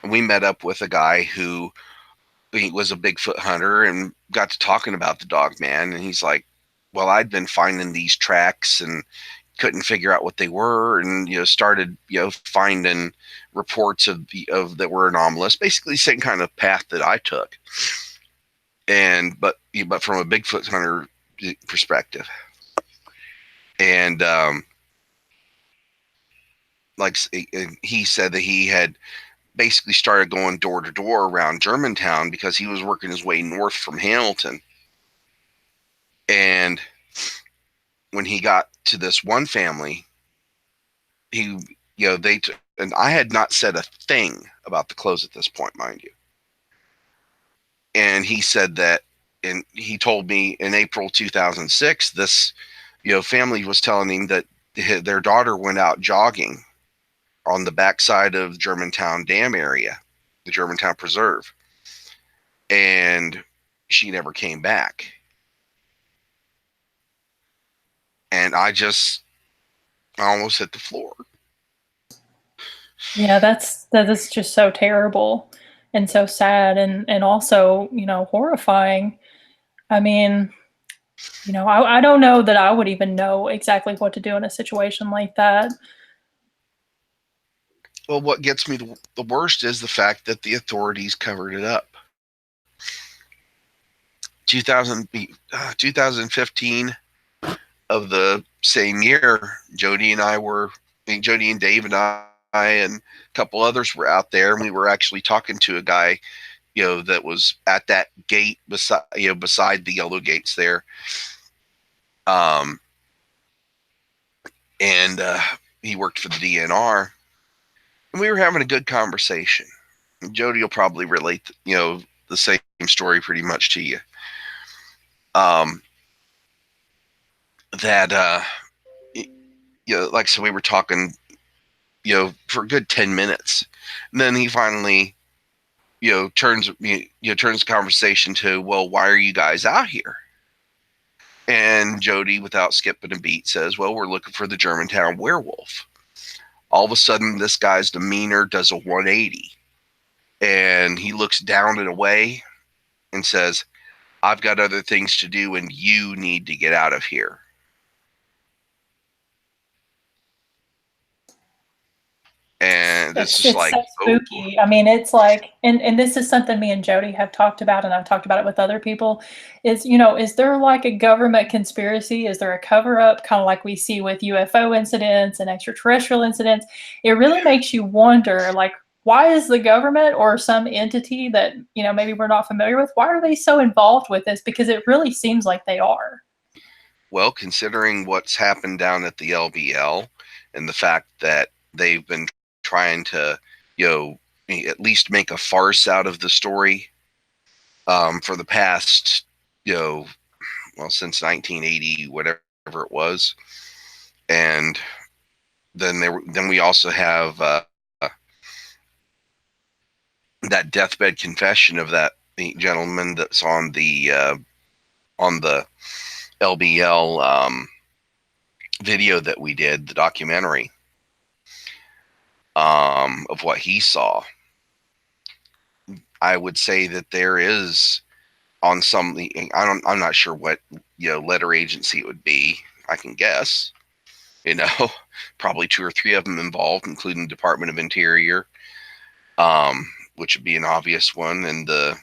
And we met up with a guy who he was a Bigfoot hunter, and got to talking about the Dogman. And he's like, well, I'd been finding these tracks and couldn't figure out what they were, and started finding reports of that were anomalous, basically the same kind of path that I took, but from a Bigfoot hunter perspective. And like he said that he had basically started going door to door around Germantown because he was working his way north from Hamilton. And when he got to this one family, and I had not said a thing about the clothes at this point, mind you. And he said that, and he told me in April 2006, this family was telling him that their daughter went out jogging on the backside of Germantown Dam area, the Germantown Preserve, and she never came back. And I almost hit the floor. Yeah, that is just so terrible and so sad, and also, horrifying. I mean, I don't know that I would even know exactly what to do in a situation like that. Well, what gets me the worst is the fact that the authorities covered it up. 2015 of the same year, Joedy and Dave and I and a couple others were out there, and we were actually talking to a guy, that was at that gate beside the yellow gates there. And he worked for the DNR, and we were having a good conversation. Joedy will probably relate, the same story pretty much to you. that like I said, we were talking for a good 10 minutes, and then he finally turns turns the conversation to, well, why are you guys out here? And Joedy, without skipping a beat, says, well, we're looking for the Germantown werewolf. All of a sudden, this guy's demeanor does a 180, and he looks down and away and says, I've got other things to do, and you need to get out of here. And it's just like, so spooky. I mean, it's like, and this is something me and Joedy have talked about, and I've talked about it with other people, is, is there like a government conspiracy? Is there a cover up, kind of like we see with UFO incidents and extraterrestrial incidents? It really makes you wonder, like, why is the government or some entity that, maybe we're not familiar with, why are they so involved with this? Because it really seems like they are. Well, considering what's happened down at the LBL and the fact that they've been trying to, at least make a farce out of the story for the past, since 1980, whatever it was. And then we also have that deathbed confession of that gentleman that's on the LBL video that we did, the documentary of what he saw. I would say that there is on some, I'm not sure what letter agency it would be. I can guess, probably 2 or 3 of them involved, including Department of Interior, which would be an obvious one, and the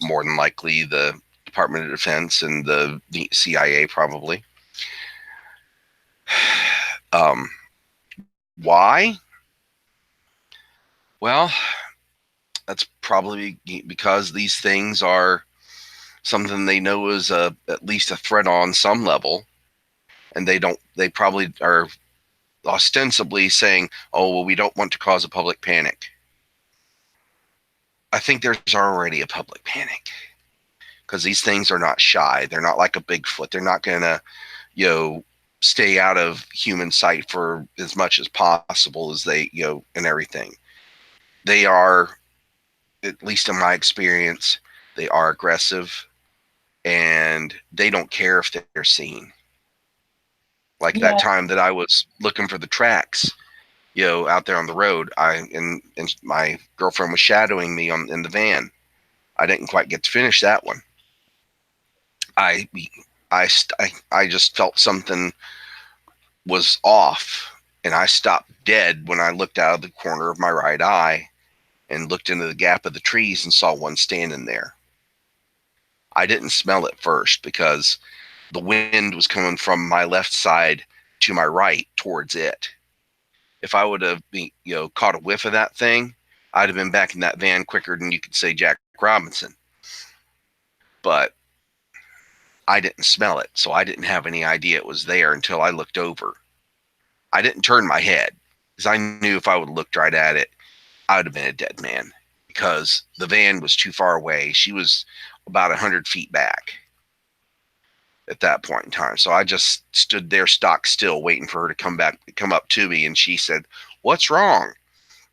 more than likely the Department of Defense and the CIA probably. Why? Well, that's probably because these things are something they know is at least a threat on some level, and they probably are ostensibly saying, oh, well, we don't want to cause a public panic. I think there's already a public panic, because these things are not shy. They're not like a Bigfoot. They're not going to, stay out of human sight for as much as possible as they, and everything. They are, at least in my experience, they are aggressive, and they don't care if they're seen. Like that time that I was looking for the tracks, out there on the road, and my girlfriend was shadowing me in the van. I didn't quite get to finish that one. I just felt something was off, and I stopped dead when I looked out of the corner of my right eye and looked into the gap of the trees and saw one standing there. I didn't smell it first because the wind was coming from my left side to my right towards it. If I would have caught a whiff of that thing, I'd have been back in that van quicker than you could say Jack Robinson. But I didn't smell it, so I didn't have any idea it was there until I looked over. I didn't turn my head because I knew if I would have looked right at it, I would have been a dead man, because the van was too far away. She was about 100 feet back at that point in time. So I just stood there stock still waiting for her to come up to me. And she said, "What's wrong?"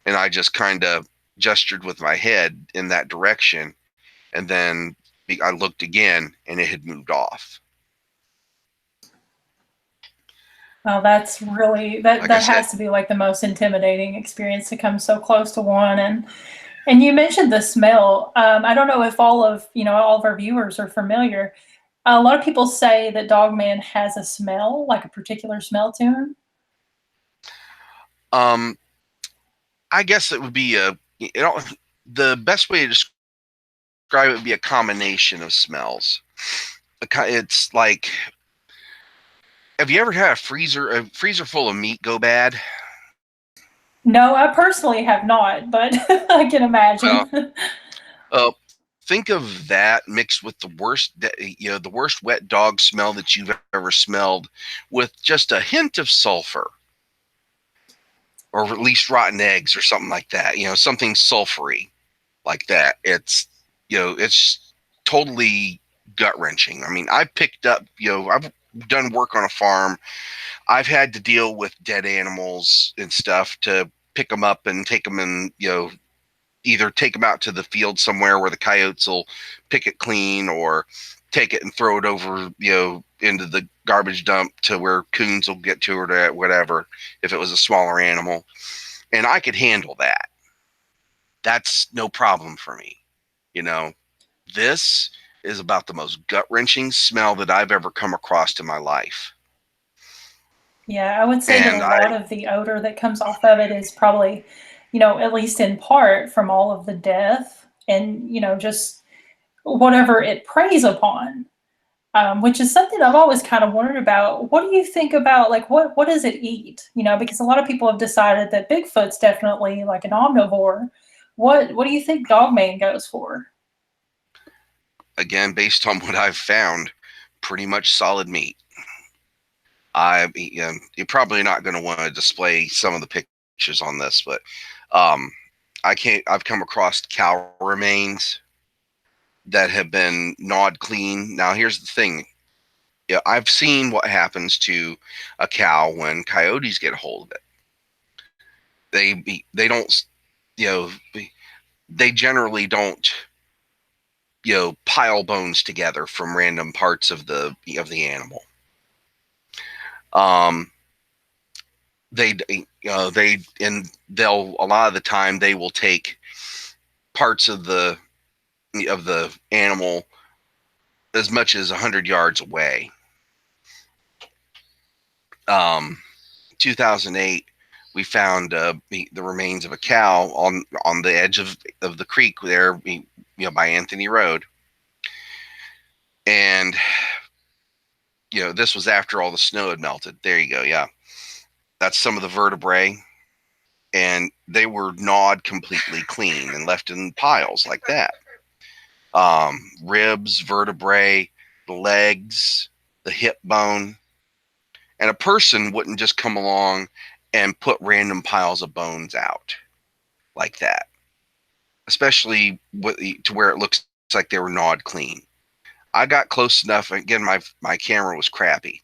And I just kind of gestured with my head in that direction. And then I looked again, and it had moved off. Well, that's really, that has to be like the most intimidating experience, to come so close to one. And you mentioned the smell. I don't know if all of our viewers are familiar. A lot of people say that Dogman has a smell, like a particular smell to him. I guess it would be the best way to describe it would be a combination of smells. It's like, have you ever had a freezer full of meat go bad? No, I personally have not, but I can imagine. Think of that mixed with the worst wet dog smell that you've ever smelled, with just a hint of sulfur, or at least rotten eggs or something like that. Something sulfury like that. It's totally gut wrenching. I mean, I picked up, I've done work on a farm. I've had to deal with dead animals and stuff to pick them up and take them and, either take them out to the field somewhere where the coyotes will pick it clean, or take it and throw it over, into the garbage dump to where coons will get to it or whatever, if it was a smaller animal. And I could handle that. That's no problem for me. This is about the most gut-wrenching smell that I've ever come across in my life. Yeah, I would say that And a lot of the odor that comes off of it is probably, at least in part from all of the death and, just whatever it preys upon, which is something I've always kind of wondered about. What do you think about, like, what does it eat? Because a lot of people have decided that Bigfoot's definitely like an omnivore. What do you think Dogman goes for? again, based on what I've found, pretty much solid meat. You're probably not going to want to display some of the pictures on this, but I've come across cow remains that have been gnawed clean. Now, here's the thing. Yeah, I've seen what happens to a cow when coyotes get a hold of it. They don't, they generally don't, pile bones together from random parts of the animal. They'll a lot of the time they will take parts of the animal as much as 100 yards away. 2008, we found the remains of a cow on the edge of the creek there, by Anthony Road. And this was after all the snow had melted. There you go. Yeah, that's some of the vertebrae, and they were gnawed completely clean and left in piles like that. Ribs, vertebrae, the legs, the hip bone. And a person wouldn't just come along and put random piles of bones out like that, especially to where it looks like they were gnawed clean. I got close enough. Again, my camera was crappy.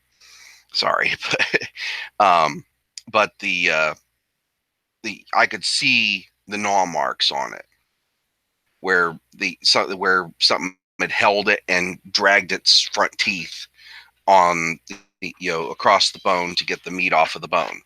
Sorry, but the I could see the gnaw marks on it, where something had held it and dragged its front teeth on across the bone to get the meat off of the bone.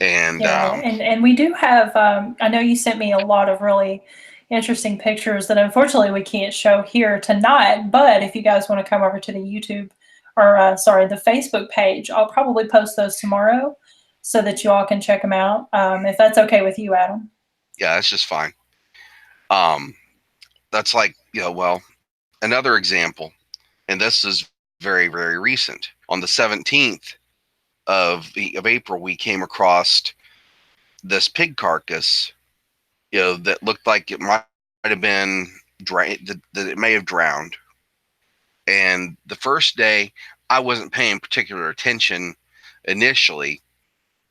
And yeah, and we do have. I know you sent me a lot of really interesting pictures that unfortunately we can't show here tonight. But if you guys want to come over to the YouTube, or the Facebook page, I'll probably post those tomorrow so that you all can check them out. If that's okay with you, Adam. Yeah, that's just fine. That's like, another example, and this is very, very recent. On the 17th of April, we came across this pig carcass, that looked like it might have been that it may have drowned. And the first day, I wasn't paying particular attention initially,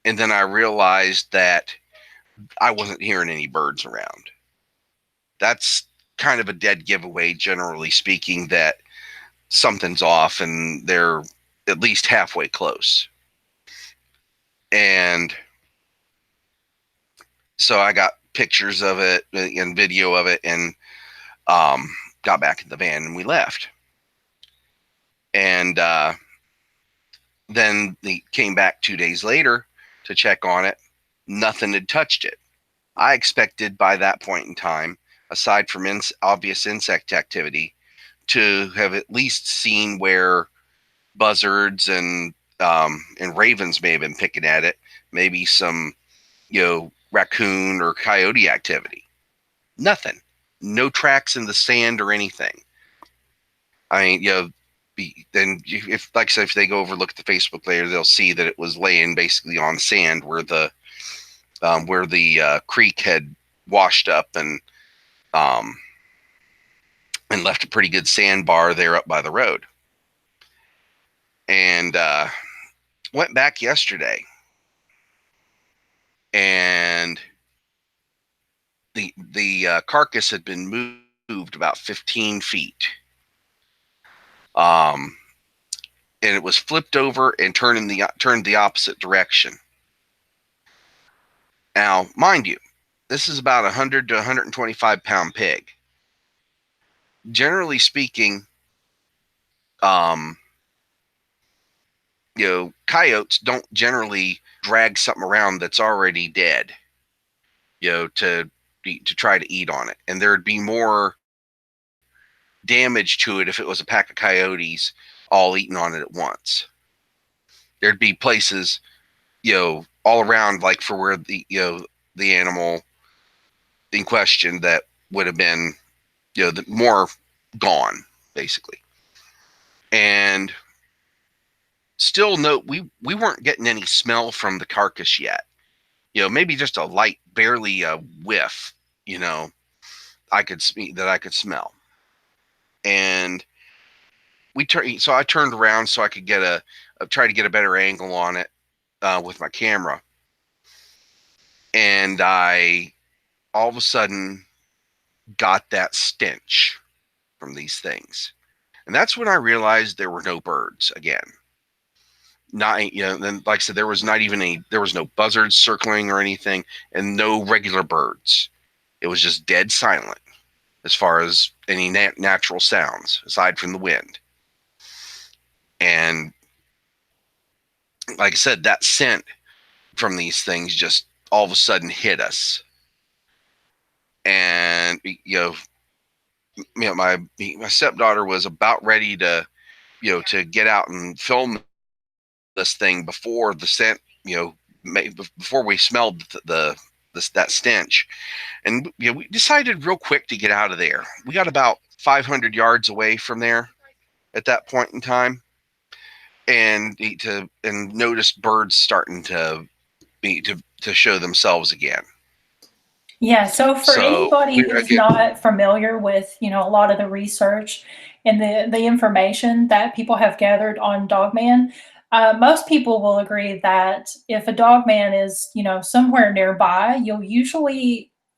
and then I realized that I wasn't hearing any birds around. That's kind of a dead giveaway, generally speaking, that something's off and they're at least halfway close. And so I got pictures of it and video of it, and got back in the van and we left. And then they came back 2 days later to check on it. Nothing had touched it. I expected by that point in time, aside from obvious insect activity, to have at least seen where buzzards and ravens may have been picking at it, maybe some, raccoon or coyote activity. Nothing. No tracks in the sand or anything. I mean, then if, like I said, if they go over look at the Facebook later, they'll see that it was laying basically on sand where the creek had washed up and left a pretty good sandbar there up by the road. And went back yesterday, and the carcass had been moved about 15 feet. And it was flipped over and turned the opposite direction. Now, mind you, this is about 100 to 125 pound pig. Generally speaking, coyotes don't generally drag something around that's already dead, to try to eat on it. And there'd be more damage to it if it was a pack of coyotes all eating on it at once. There'd be places, all around, like for where the animal in question that would have been, the more gone, basically. And still, we weren't getting any smell from the carcass yet. Maybe just a light, barely a whiff. I could smell. And so I turned around so I could try to get a better angle on it with my camera. And I all of a sudden got that stench from these things. And that's when I realized there were no birds again. Then like I said, there was no buzzards circling or anything, and no regular birds. It was just dead silent as far as any natural sounds aside from the wind. And like I said, that scent from these things just all of a sudden hit us. And my stepdaughter was about ready to to get out and film this thing before the scent, before we smelled that stench. And we decided real quick to get out of there. We got about 500 yards away from there at that point in time, and noticed birds starting to show themselves again. Yeah, so for anybody who's not familiar with, a lot of the research and the information that people have gathered on Dogman, most people will agree that if a Dogman is, somewhere nearby,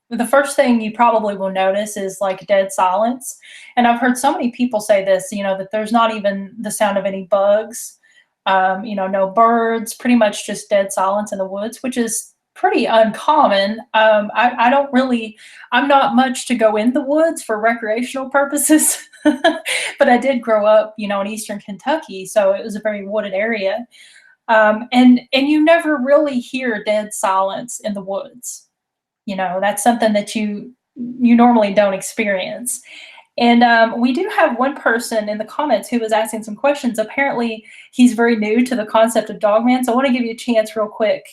the first thing you probably will notice is like dead silence. And I've heard so many people say this, that there's not even the sound of any bugs, no birds, pretty much just dead silence in the woods, which is pretty uncommon. I'm not much to go in the woods for recreational purposes, but I did grow up, in Eastern Kentucky, so it was a very wooded area. And you never really hear dead silence in the woods. That's something that you normally don't experience. And we do have one person in the comments who was asking some questions. Apparently, he's very new to the concept of Dogman, so I want to give you a chance real quick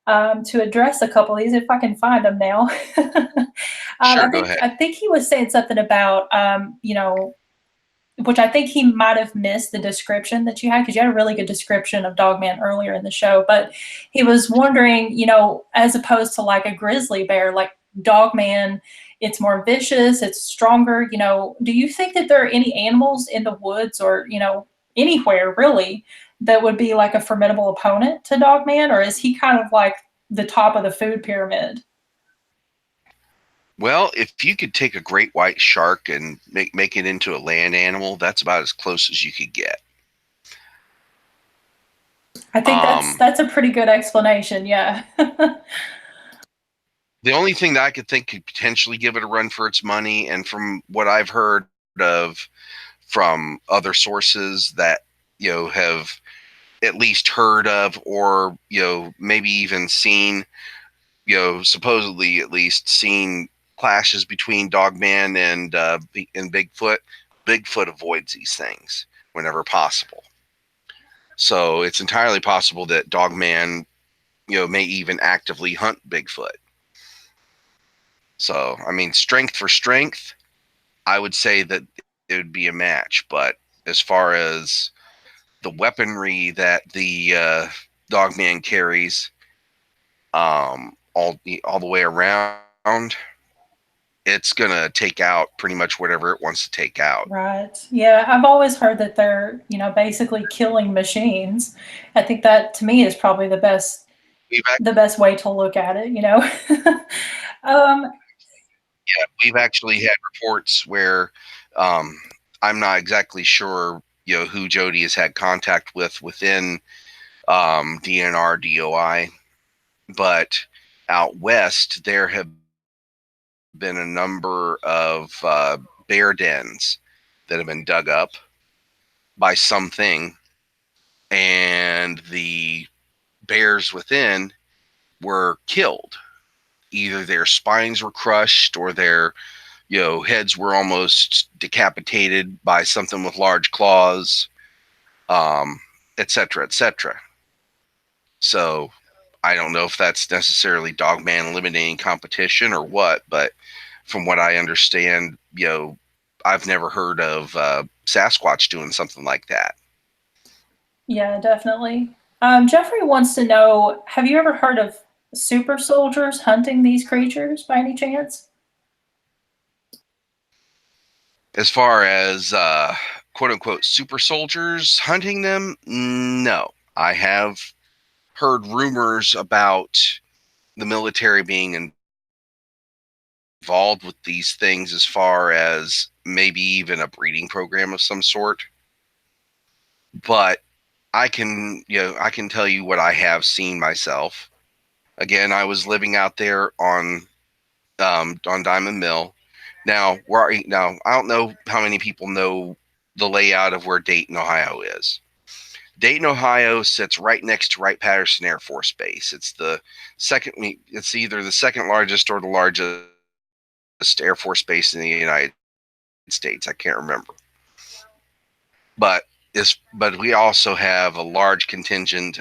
to address a couple of these, if I can find them now. Sure, go ahead. I think he was saying something about, which I think he might have missed the description that you had, because you had a really good description of Dogman earlier in the show. But he was wondering, as opposed to like a grizzly bear, like Dogman, it's more vicious, it's stronger. Do you think that there are any animals in the woods or, anywhere really that would be like a formidable opponent to Dogman, or is he kind of like the top of the food pyramid? Well, if you could take a great white shark and make it into a land animal, that's about as close as you could get. I think that's a pretty good explanation, yeah. The only thing that I could think could potentially give it a run for its money, and from what I've heard of from other sources that have at least heard of, or maybe even seen, supposedly at least seen clashes between Dogman and Bigfoot. Bigfoot avoids these things whenever possible. So it's entirely possible that Dogman, may even actively hunt Bigfoot. So, I mean, strength for strength, I would say that it would be a match. But as far as the weaponry that the Dogman carries, all the way around, it's gonna take out pretty much whatever it wants to take out. Right. Yeah, I've always heard that they're, basically killing machines. I think that to me is probably the best way to look at it. Yeah, we've actually had reports where I'm not exactly sure, who Joedy has had contact with within DNR DOI, but out west there have been a number of bear dens that have been dug up by something, and the bears within were killed. Either their spines were crushed or their heads were almost decapitated by something with large claws, et cetera, et cetera. So I don't know if that's necessarily Dogman eliminating competition or what, but from what I understand, I've never heard of Sasquatch doing something like that. Yeah, definitely. Jeffrey wants to know, have you ever heard of super soldiers hunting these creatures by any chance? As far as quote unquote super soldiers hunting them, no. I have heard rumors about the military being involved with these things as far as maybe even a breeding program of some sort. But I can tell you what I have seen myself. Again, I was living out there on Diamond Mill. Now I don't know how many people know the layout of where Dayton, Ohio is. Dayton, Ohio sits right next to Wright-Patterson Air Force Base. It's either the second largest or the largest Air Force base in the United States. I can't remember. But but we also have a large contingent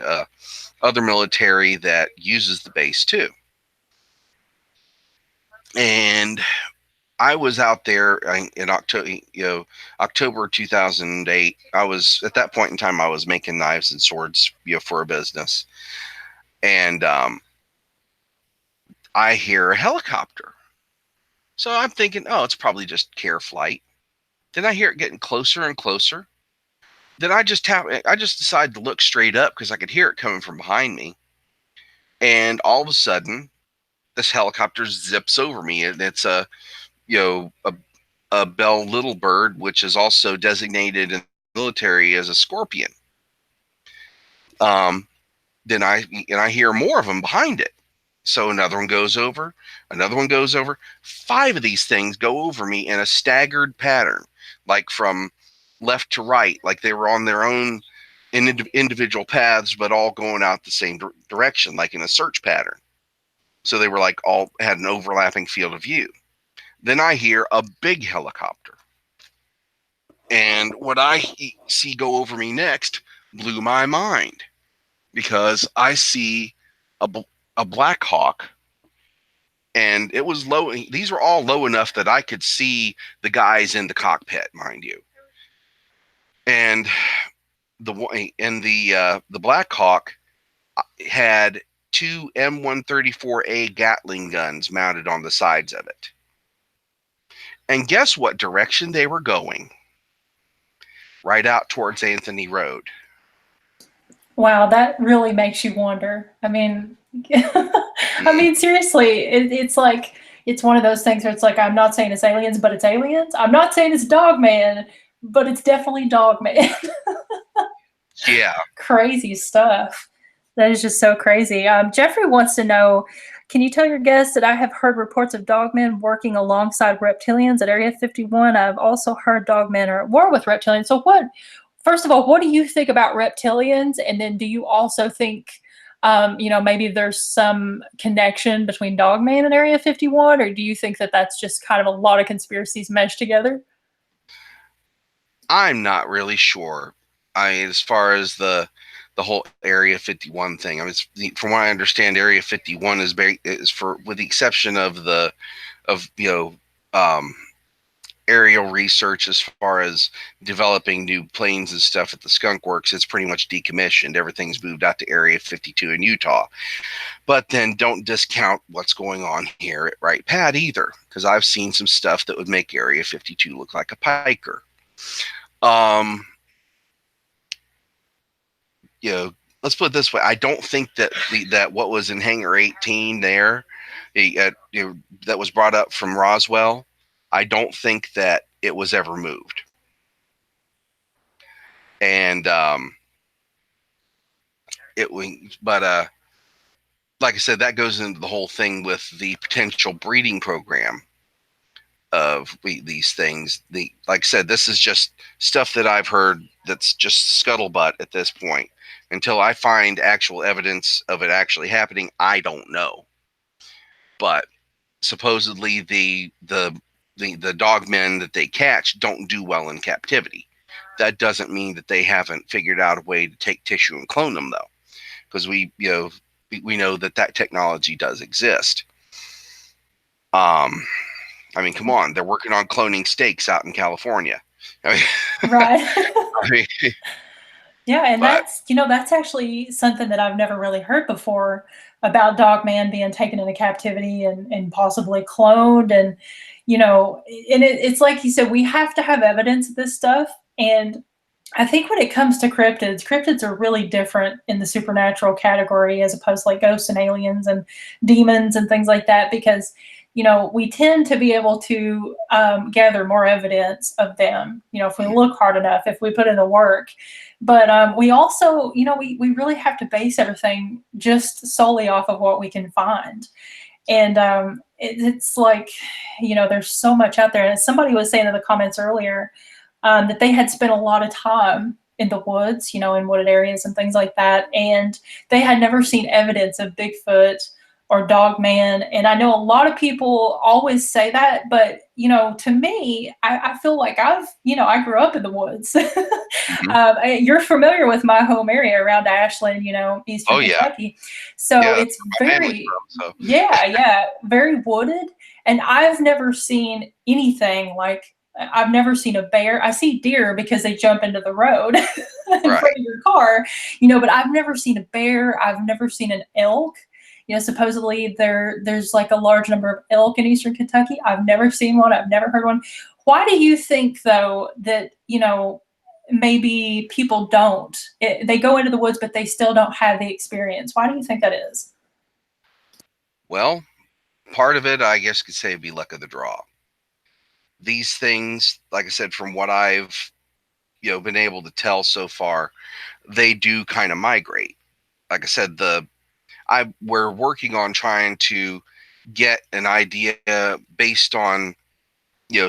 other military that uses the base too. And I was out there in October 2008. I was at that point in time I was making knives and swords, for a business, and I hear a helicopter. So I'm thinking, oh, it's probably just care flight. Then I hear it getting closer and closer. Then I just decided to look straight up because I could hear it coming from behind me, and all of a sudden, this helicopter zips over me, and it's a you know a Bell Little Bird, which is also designated in the military as a Scorpion. Um, then I hear more of them behind it. So another one goes over, another one goes over. 5 of these things go over me in a staggered pattern, like from left to right, like they were on their own individual paths, but all going out the same direction, like in a search pattern. So they were like all had an overlapping field of view. Then I hear a big helicopter. And what I see go over me next blew my mind because I see a, a Black Hawk, and it was low. These were all low enough that I could see the guys in the cockpit, mind you. And the Black Hawk had 2 M134A Gatling guns mounted on the sides of it. And guess what direction they were going? Right out towards Anthony Road. Wow, that really makes you wonder. I mean, seriously, it's like it's one of those things where it's like I'm not saying it's aliens, but it's aliens. I'm not saying it's Dogman, but it's definitely Dogman. Yeah. Crazy stuff. That is just so crazy. Jeffrey wants to know, can you tell your guests that I have heard reports of dogmen working alongside reptilians at Area 51? I've also heard dogmen are at war with reptilians. So first of all, what do you think about reptilians? And then do you also think, maybe there's some connection between dogman and Area 51? Or do you think that that's just kind of a lot of conspiracies meshed together? I'm not really sure. As far as the whole Area 51 thing, from what I understand, Area 51 is for, with the exception of of aerial research as far as developing new planes and stuff at the Skunk Works, it's pretty much decommissioned. Everything's moved out to Area 52 in Utah. But then don't discount what's going on here at Wright Pat either, because I've seen some stuff that would make Area 52 look like a piker. Um, Let's put it this way. I don't think that that what was in Hangar 18 there that was brought up from Roswell. I don't think that it was ever moved. And but like I said, that goes into the whole thing with the potential breeding program of these things. Like I said, this is just stuff that I've heard that's just scuttlebutt at this point. Until I find actual evidence of it actually happening, I don't know. But supposedly the dogmen that they catch don't do well in captivity. That doesn't mean that they haven't figured out a way to take tissue and clone them, though, because we know that technology does exist. I mean, come on, they're working on cloning steaks out in California. I mean, right. I mean, yeah, and that's actually something that I've never really heard before about Dogman being taken into captivity and possibly cloned. And it's like you said, we have to have evidence of this stuff. And I think when it comes to cryptids are really different in the supernatural category as opposed to like ghosts and aliens and demons and things like that, because we tend to be able to gather more evidence of them, if we look hard enough, if we put in the work. But we also, we really have to base everything just solely off of what we can find. And it's like, there's so much out there. And somebody was saying in the comments earlier that they had spent a lot of time in the woods, in wooded areas and things like that. And they had never seen evidence of Bigfoot or Dogman. And I know a lot of people always say that, but, to me, I feel like I grew up in the woods. Mm-hmm. You're familiar with my home area around Ashland, Eastern Kentucky. So it's very, very wooded. And I've never seen anything like, I've never seen a bear. I see deer because they jump into the road in front of your car, but I've never seen a bear. I've never seen an elk. Supposedly there's like a large number of elk in Eastern Kentucky. I've never seen one. I've never heard one. Why do you think, though, that, maybe people don't? They go into the woods, but they still don't have the experience. Why do you think that is? Well, part of it, I guess, could say, would be luck of the draw. These things, like I said, from what I've been able to tell so far, they do kind of migrate. Like I said, we're working on trying to get an idea based on,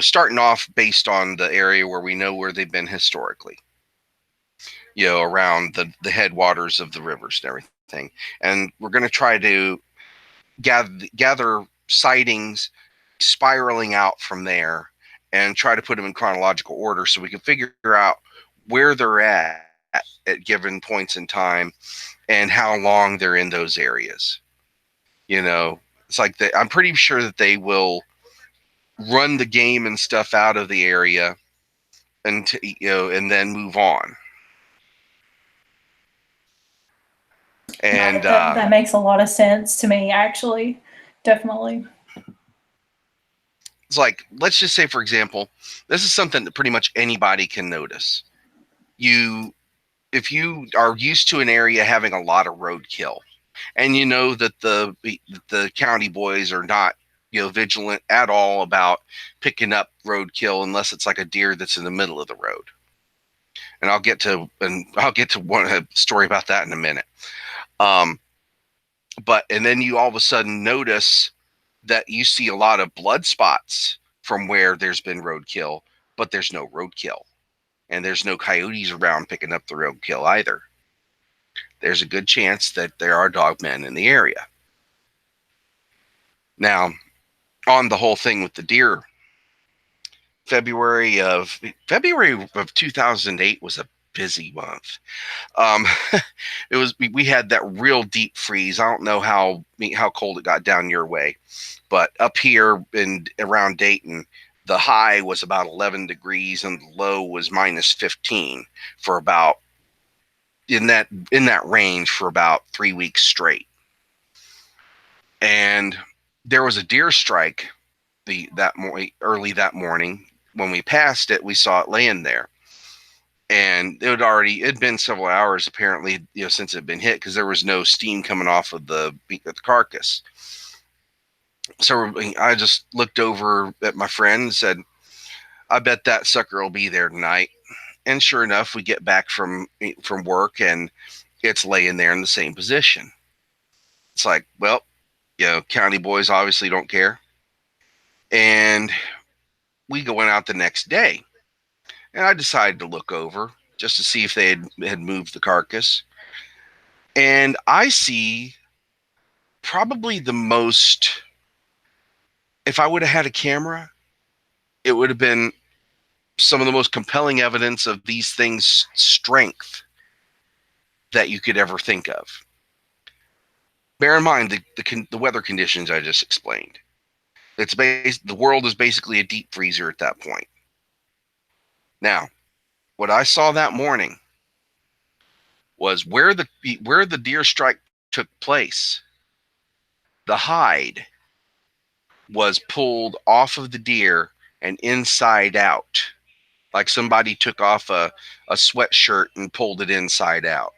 starting off based on the area where we know where they've been historically, around the headwaters of the rivers and everything. And we're going to try to gather sightings spiraling out from there and try to put them in chronological order so we can figure out where they're at given points in time and how long they're in those areas. It's like I'm pretty sure that they will run the game and stuff out of the area and then move on. And that makes a lot of sense to me, actually. Definitely. It's like, let's just say, for example, this is something that pretty much anybody can notice. If you are used to an area having a lot of roadkill, and that the county boys are not vigilant at all about picking up roadkill unless it's like a deer that's in the middle of the road. And I'll get to one story about that in a minute. And then you all of a sudden notice that you see a lot of blood spots from where there's been roadkill, but there's no roadkill. And there's no coyotes around picking up the roadkill either. There's a good chance that there are dogmen in the area. Now, on the whole thing with the deer, February of 2008 was a busy month. We had that real deep freeze. I don't know how cold it got down your way, but up here around Dayton, the high was about 11 degrees and the low was minus 15 for about in that range for about 3 weeks straight. And there was a deer strike early that morning. When we passed it, we saw it laying there. And it'd been several hours apparently, since it had been hit, because there was no steam coming off of the carcass. So I just looked over at my friend and said, I bet that sucker will be there tonight. And sure enough, we get back from work and it's laying there in the same position. It's like, well, county boys obviously don't care. And we go out the next day. And I decided to look over just to see if they had moved the carcass. And I see probably the most, if I would have had a camera, it would have been some of the most compelling evidence of these things' strength that you could ever think of. Bear in mind the weather conditions I just explained. The world is basically a deep freezer at that point. Now, what I saw that morning was where the deer strike took place. The hide was pulled off of the deer and inside out, like somebody took off a sweatshirt and pulled it inside out.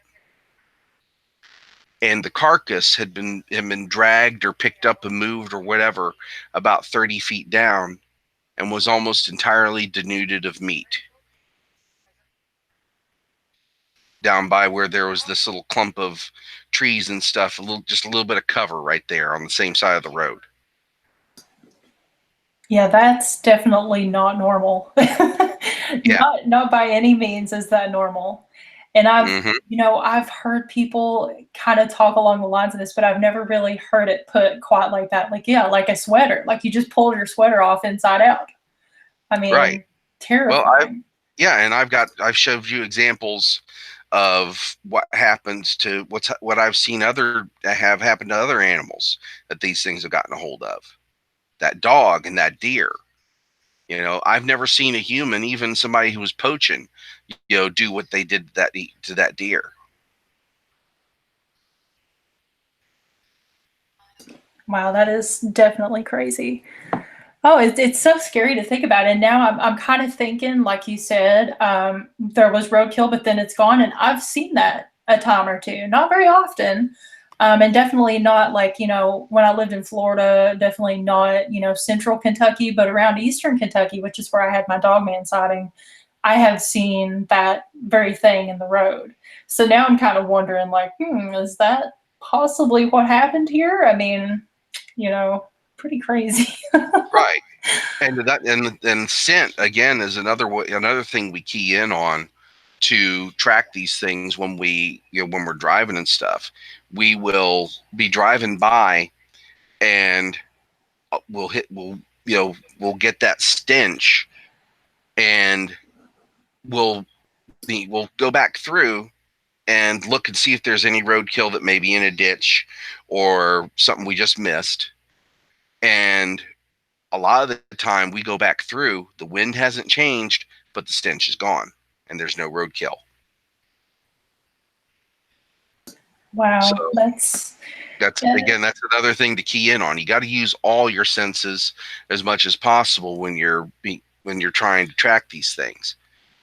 And the carcass had been dragged or picked up and moved or whatever about 30 feet down and was almost entirely denuded of meat. Down by where there was this little clump of trees and stuff, just a little bit of cover right there on the same side of the road. Yeah, that's definitely not normal. Yeah. Not by any means is that normal. And I've heard people kind of talk along the lines of this, but I've never really heard it put quite like that. Like, yeah, like a sweater, like you just pulled your sweater off inside out. I mean, Right. terrifying. And I've showed you examples of what happens to what I've seen have happened to other animals that these things have gotten a hold of. That dog and that deer. I've never seen a human, even somebody who was poaching, do what they did to that deer. Wow, that is definitely crazy. Oh, it's so scary to think about. And now I'm kind of thinking, like you said, there was roadkill, but then it's gone. And I've seen that a time or two, not very often. And definitely not like, when I lived in Florida, definitely not, central Kentucky, but around eastern Kentucky, which is where I had my Dogman sighting, I have seen that very thing in the road. So now I'm kind of wondering, like, is that possibly what happened here? I mean, pretty crazy. Right. And scent again is another thing we key in on to track these things when we're driving and stuff. We will be driving by and we'll get that stench and we'll go back through and look and see if there's any roadkill that may be in a ditch or something we just missed. And a lot of the time we go back through, the wind hasn't changed, but the stench is gone and there's no roadkill. Wow. So that's another thing to key in on. You got to use all your senses as much as possible when you're trying to track these things.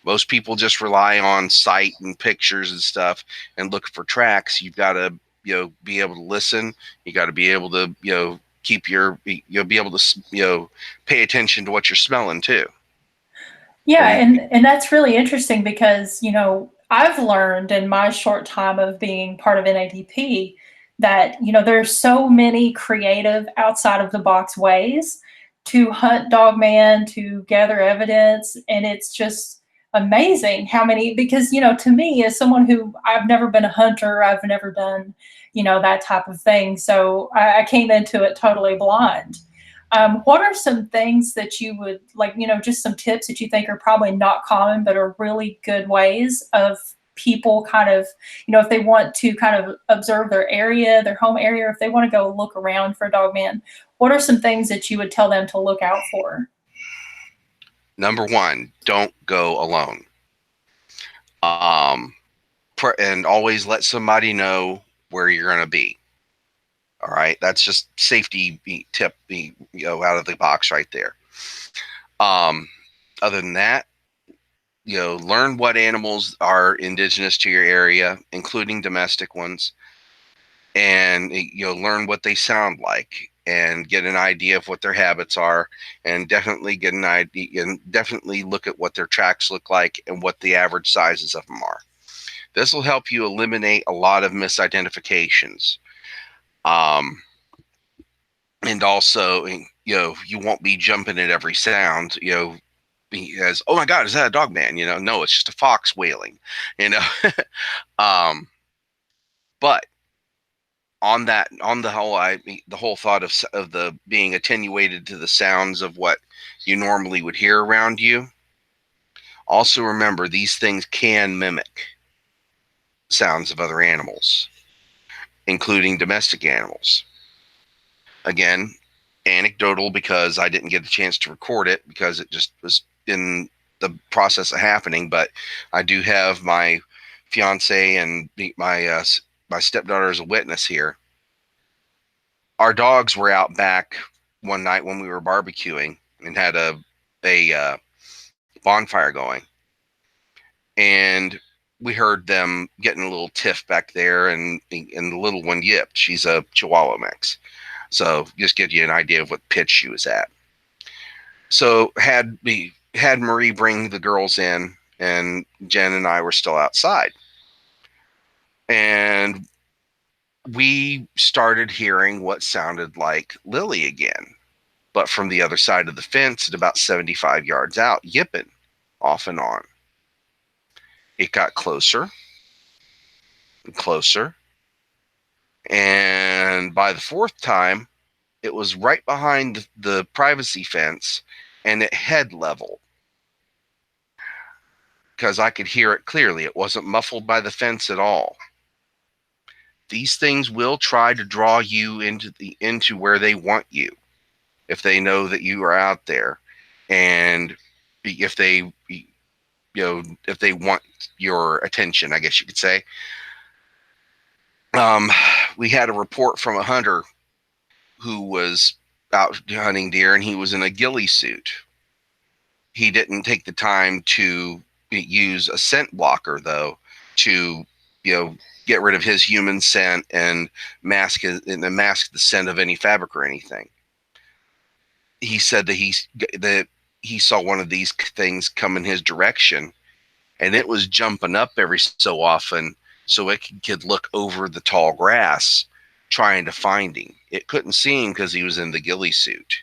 Most people just rely on sight and pictures and stuff and look for tracks. You've got to be able to listen. You got to be able to be able to pay attention to what you're smelling too. Yeah, and that's really interesting because, I've learned in my short time of being part of NADP that, there's so many creative outside of the box ways to hunt Dogman, to gather evidence. And it's just amazing how many, because, to me, as someone who I've never been a hunter, I've never done, that type of thing. So I came into it totally blind. What are some things that you would like, just some tips that you think are probably not common, but are really good ways of people kind of, if they want to kind of observe their area, their home area, or if they want to go look around for Dogman, what are some things that you would tell them to look out for? Number one, don't go alone. And always let somebody know where you're going to be. All right, that's just safety tip, out of the box right there. Other than that, learn what animals are indigenous to your area, including domestic ones, and learn what they sound like. and get an idea of what their habits are, and definitely get an idea, and definitely look at what their tracks look like and what the average sizes of them are. This will help you eliminate a lot of misidentifications. And also, you won't be jumping at every sound, as, oh my God, is that a dog man? No, it's just a fox wailing, but on the whole thought of the being attenuated to the sounds of what you normally would hear around you. Also remember, these things can mimic sounds of other animals, including domestic animals. Again, anecdotal, because I didn't get a chance to record it because it just was in the process of happening. But I do have my fiance and my stepdaughter as a witness here. Our dogs were out back one night when we were barbecuing and had a bonfire going, and we heard them getting a little tiff back there, and the little one yipped. She's a Chihuahua mix, so just give you an idea of what pitch she was at. So had Marie bring the girls in, and Jen and I were still outside, and we started hearing what sounded like Lily again, but from the other side of the fence at about 75 yards out, yipping off and on. It got closer and closer, and by the fourth time, it was right behind the privacy fence and at head level, because I could hear it clearly. It wasn't muffled by the fence at all. These things will try to draw you into where they want you, if they know that you are out there, and if they want your attention, I guess you could say. We had a report from a hunter who was out hunting deer, and he was in a ghillie suit. He didn't take the time to use a scent blocker, though, to get rid of his human scent and mask the scent of any fabric or anything. He said that he saw one of these things come in his direction, and it was jumping up every so often so it could look over the tall grass trying to find him. It couldn't see him because he was in the ghillie suit,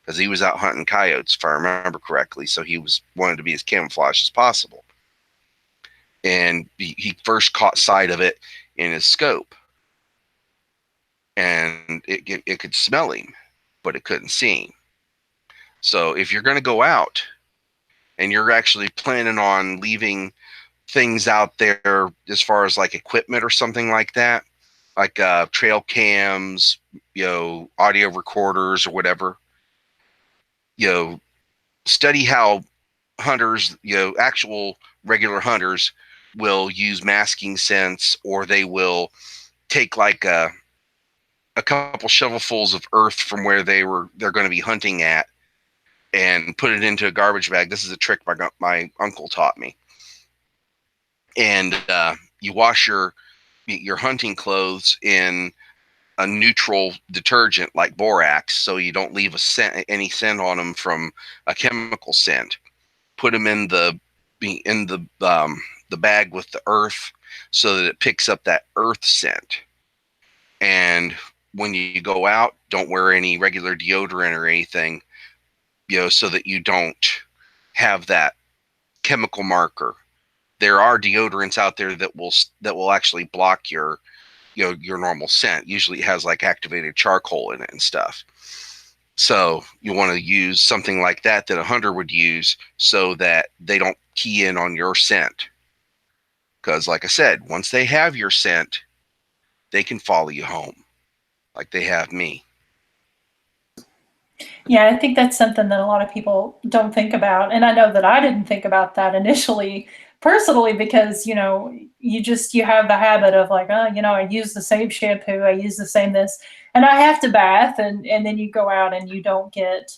because he was out hunting coyotes, if I remember correctly. So he wanted to be as camouflaged as possible. And he first caught sight of it in his scope, and it could smell him, but it couldn't see him. So if you're going to go out and you're actually planning on leaving things out there as far as like equipment or something like that, like trail cams, audio recorders or whatever, study how hunters, actual regular hunters will use masking scents, or they will take like a couple shovelfuls of earth from where they're going to be hunting at and put it into a garbage bag. This is a trick my uncle taught me. And you wash your hunting clothes in a neutral detergent like borax, so you don't leave any scent on them from a chemical scent. Put them in the bag with the earth so that it picks up that earth scent. And when you go out, don't wear any regular deodorant or anything, so that you don't have that chemical marker. There are deodorants out there that will actually block your normal scent. Usually it has like activated charcoal in it and stuff. So you want to use something like that a hunter would use, so that they don't key in on your scent. Because like I said, once they have your scent, they can follow you home, like they have me. Yeah, I think that's something that a lot of people don't think about. And I know that I didn't think about that initially personally, because, you have the habit of like, I use the same shampoo, I use the same this, and I have to bath, and then you go out and you don't get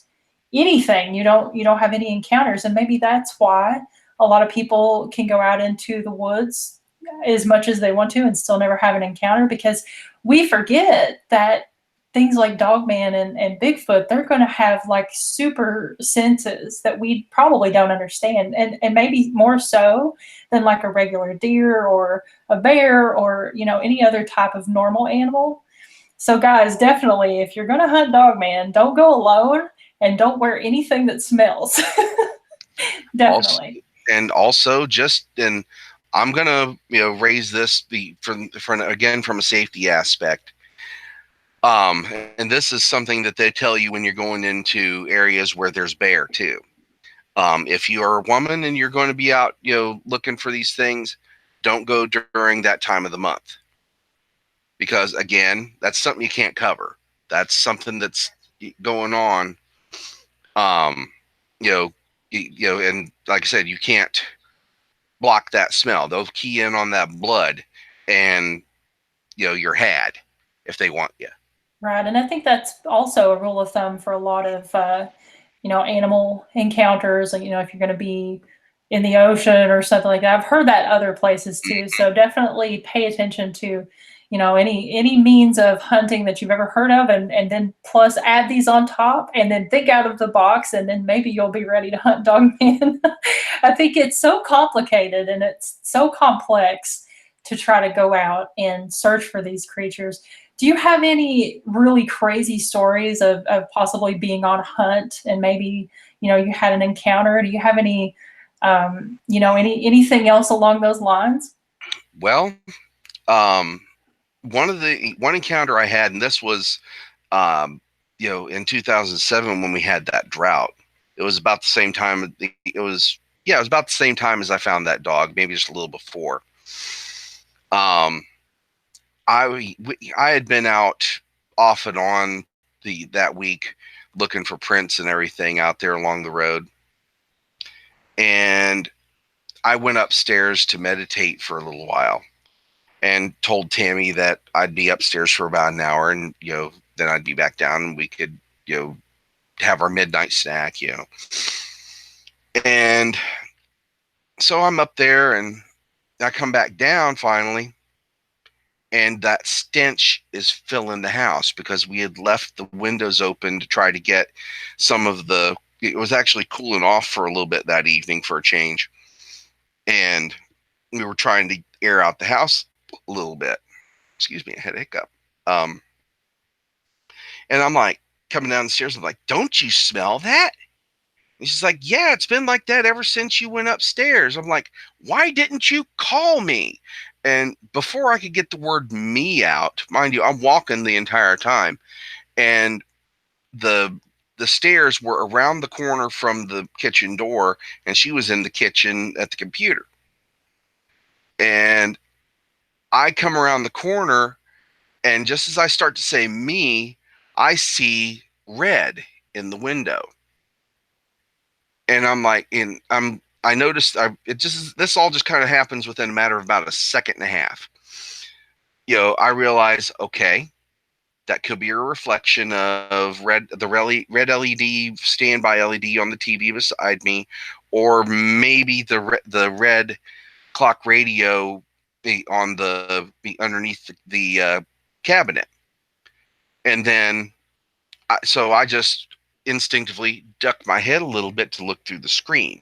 anything. You don't have any encounters. And maybe that's why a lot of people can go out into the woods as much as they want to and still never have an encounter, because we forget that things like Dogman and Bigfoot, they're going to have like super senses that we probably don't understand. And maybe more so than like a regular deer or a bear or, you know, any other type of normal animal. So guys, definitely, if you're going to hunt Dogman, don't go alone and don't wear anything that smells. Also, Definitely. and also just, and I'm gonna, you know, raise this from again from a safety aspect. And this is something that they tell you when you're going into areas where there's bear too. If you are a woman and you're going to be out, you know, looking for these things, don't go during that time of the month, because again, that's something you can't cover. That's something that's going on. Um, you know, and like I said, you can't block that smell. They'll key in on that blood, and you know, you're had if they want you. Right. And I think that's also a rule of thumb for a lot of, you know, animal encounters. Like, you know, if you're going to be in the ocean or something like that, I've heard that other places too. So definitely pay attention to, you know, any means of hunting that you've ever heard of, and then plus add these on top, and then think out of the box, and then maybe you'll be ready to hunt Dogman. I think it's so complicated and it's so complex to try to go out and search for these creatures. Do you have any really crazy stories of possibly being on a hunt and maybe, you know, you had an encounter? Do you have any, you know, anything else along those lines? Well, one encounter I had, and this was, you know, in 2007 when we had that drought. It was about the same time. It was, yeah, it was about the same time as I found that dog, maybe just a little before. I had been out off and on that week looking for prints and everything out there along the road, and I went upstairs to meditate for a little while, and told Tammy that I'd be upstairs for about an hour, and you know, then I'd be back down, and we could, you know, have our midnight snack, you know. And so I'm up there, and I come back down finally, and that stench is filling the house because we had left the windows open to try to get some of the, it was actually cooling off for a little bit that evening for a change, and we were trying to air out the house a little bit. Excuse me, I had a hiccup. And I'm like, coming down the stairs, I'm like, don't you smell that? And she's like, yeah, it's been like that ever since you went upstairs. I'm like, why didn't you call me? And before I could get the word me out, mind you, I'm walking the entire time, and the stairs were around the corner from the kitchen door, and she was in the kitchen at the computer. And I come around the corner, and just as I start to say me, I see red in the window. And I'm like, I noticed, this all just kind of happens within a matter of about a second and a half. You know, I realize, okay, that could be a reflection of the red LED standby LED on the TV beside me, or maybe the red clock radio on the underneath the cabinet. And then, so I just instinctively ducked my head a little bit to look through the screen,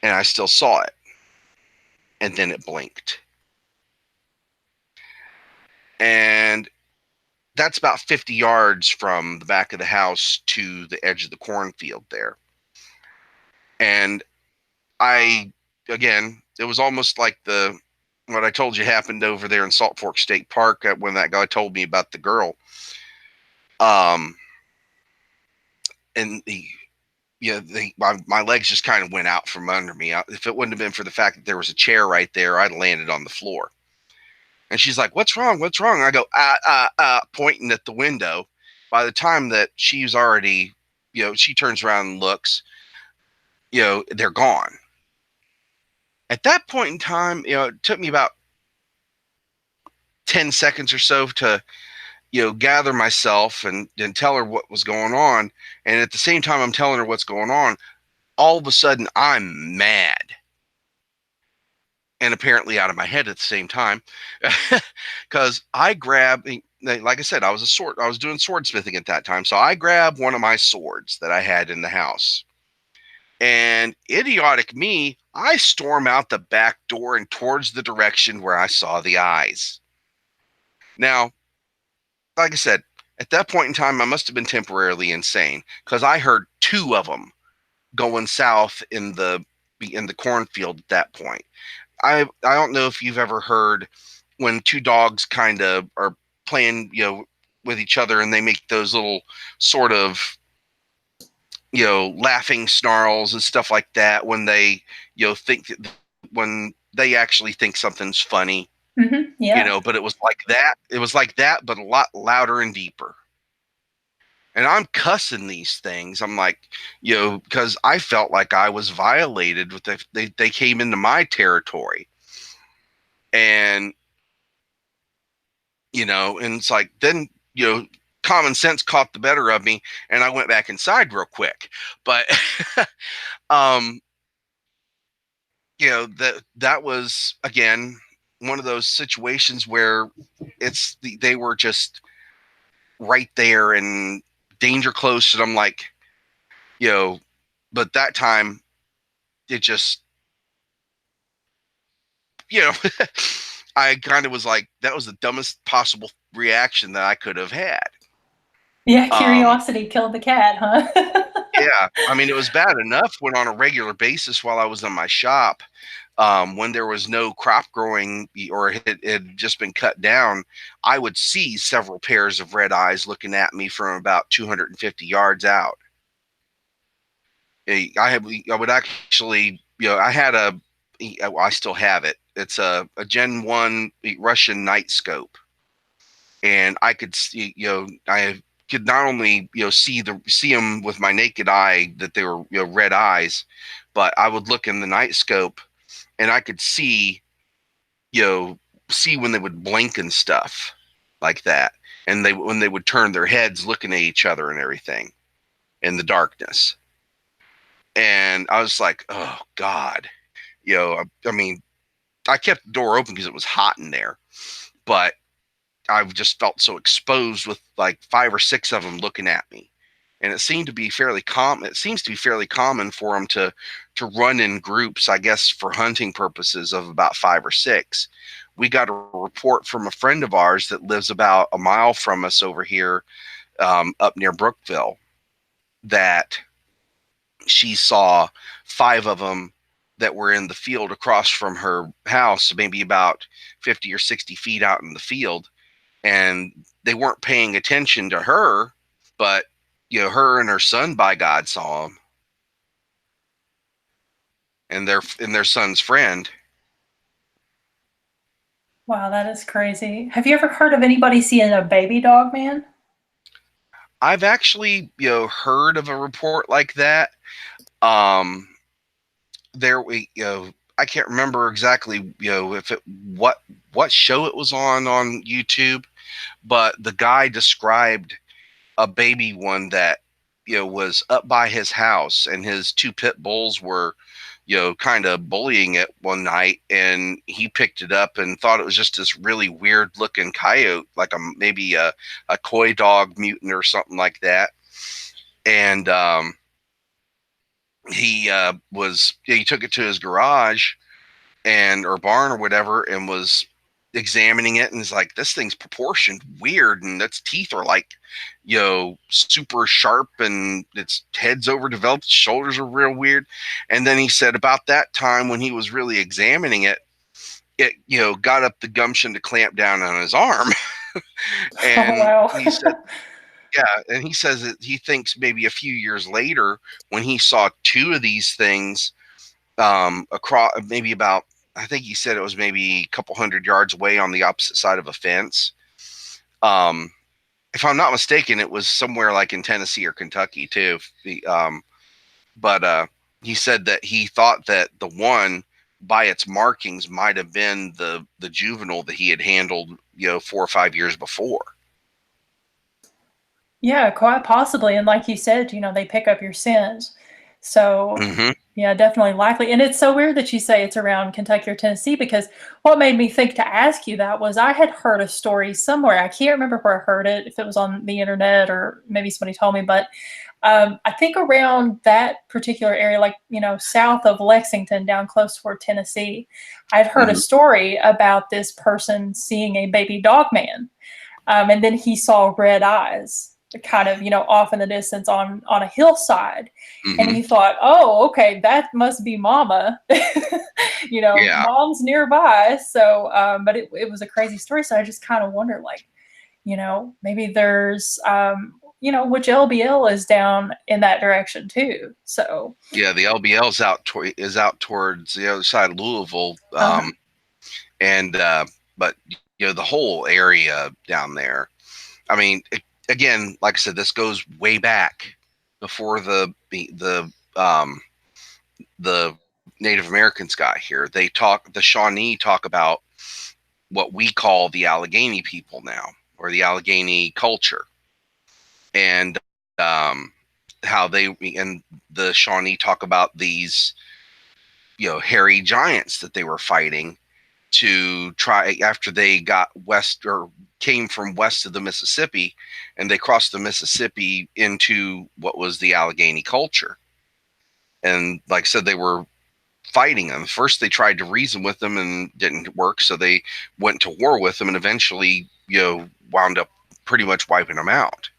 and I still saw it. And then it blinked. And that's about 50 yards from the back of the house to the edge of the cornfield there. And again, it was almost like what I told you happened over there in Salt Fork State Park when that guy told me about the girl. And my legs just kind of went out from under me. If it wouldn't have been for the fact that there was a chair right there, I'd landed on the floor. And she's like, what's wrong? What's wrong? I go, pointing at the window. By the time that she's already, you know, she turns around and looks, you know, they're gone. At that point in time, you know, it took me about 10 seconds or so to, you know, gather myself and tell her what was going on. And at the same time I'm telling her what's going on, all of a sudden I'm mad. And apparently out of my head at the same time, because I grab, like I said, I was doing swordsmithing at that time. So I grabbed one of my swords that I had in the house. And idiotic me, I storm out the back door and towards the direction where I saw the eyes. Now, like I said, at that point in time, I must have been temporarily insane because I heard two of them going south in the cornfield at that point. I don't know if you've ever heard when two dogs kind of are playing, with each other and they make those little sort of, laughing snarls and stuff like that when they, think when they actually think something's funny. Yeah. But it was like that. It was like that, but a lot louder and deeper. And I'm cussing these things. I'm like, because I felt like I was violated with they came into my territory. And, and it's like, then, common sense caught the better of me and I went back inside real quick. But, that was, again, one of those situations where they were just right there and danger close. And I'm like, but that time it just, I kind of was like, that was the dumbest possible reaction that I could have had. Yeah, curiosity killed the cat, huh? Yeah, I mean, it was bad enough when on a regular basis while I was in my shop, when there was no crop growing or it had just been cut down, I would see several pairs of red eyes looking at me from about 250 yards out. I would actually, I had I still have it. It's a Gen 1 Russian night scope. And I could see, I could not only, see them with my naked eye that they were, red eyes, but I would look in the night scope and I could see, see when they would blink and stuff like that. And when they would turn their heads looking at each other and everything in the darkness. And I was like, oh God, I mean, I kept the door open because it was hot in there, but I've just felt so exposed with like 5 or 6 of them looking at me. And it seemed to be fairly common. It seems to be fairly common for them to run in groups, I guess, for hunting purposes of about 5 or 6. We got a report from a friend of ours that lives about a mile from us over here, up near Brookville, that she saw 5 of them that were in the field across from her house, maybe about 50 or 60 feet out in the field. And they weren't paying attention to her, but, her and her son, by God, saw them. And their son's friend. Wow, that is crazy. Have you ever heard of anybody seeing a baby dog man? I've actually, heard of a report like that. I can't remember exactly, if what show it was on YouTube, but the guy described a baby one that, was up by his house and his 2 pit bulls were, kind of bullying it one night, and he picked it up and thought it was just this really weird looking coyote, like maybe a coy dog mutant or something like that. And, he took it to his garage or barn or whatever and was examining it and is like, this thing's proportioned weird and its teeth are like, super sharp and its head's overdeveloped, its shoulders are real weird. And then he said about that time when he was really examining it, got up the gumption to clamp down on his arm. And wow. he said, yeah, and he says that he thinks maybe a few years later when he saw 2 of these things across maybe about, I think he said it was maybe a couple 100 yards away on the opposite side of a fence. If I'm not mistaken, it was somewhere like in Tennessee or Kentucky too. But he said that he thought that the one by its markings might have been the juvenile that he had handled, 4 or 5 years before. Yeah, quite possibly. And like you said, they pick up your scent. So Yeah, definitely likely. And it's so weird that you say it's around Kentucky or Tennessee, because what made me think to ask you that was I had heard a story somewhere. I can't remember where I heard it, if it was on the internet or maybe somebody told me, but I think around that particular area, like, south of Lexington, down close toward Tennessee, I'd heard a story about this person seeing a baby dog man. And then he saw red eyes kind of, off in the distance on a hillside. And he thought, oh, okay, that must be mama. Yeah. Mom's nearby. So, but it was a crazy story. So I just kind of wonder, like, maybe there's, which LBL is down in that direction too. So Yeah, the LBL is out towards the other side of Louisville, and but the whole area down there. I mean, again, like I said, this goes way back before the Native Americans got here. The Shawnee talk about what we call the Allegheny people now, or the Allegheny culture, and how the Shawnee talk about these hairy giants that they were fighting to try after they got west or came from west of the Mississippi, and they crossed the Mississippi into what was the Allegheny culture. And like I said, they were fighting them. First, they tried to reason with them and didn't work, so they went to war with them, and eventually, wound up pretty much wiping them out.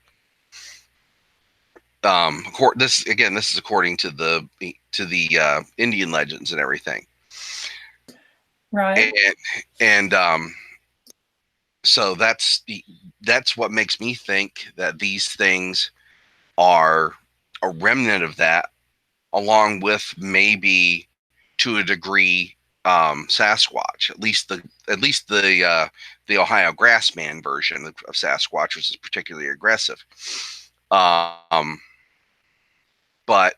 This is according to the Indian legends and everything. right. And so that's what makes me think that these things are a remnant of that, along with maybe to a degree Sasquatch. At least the Ohio Grassman version of Sasquatch, which is particularly aggressive. But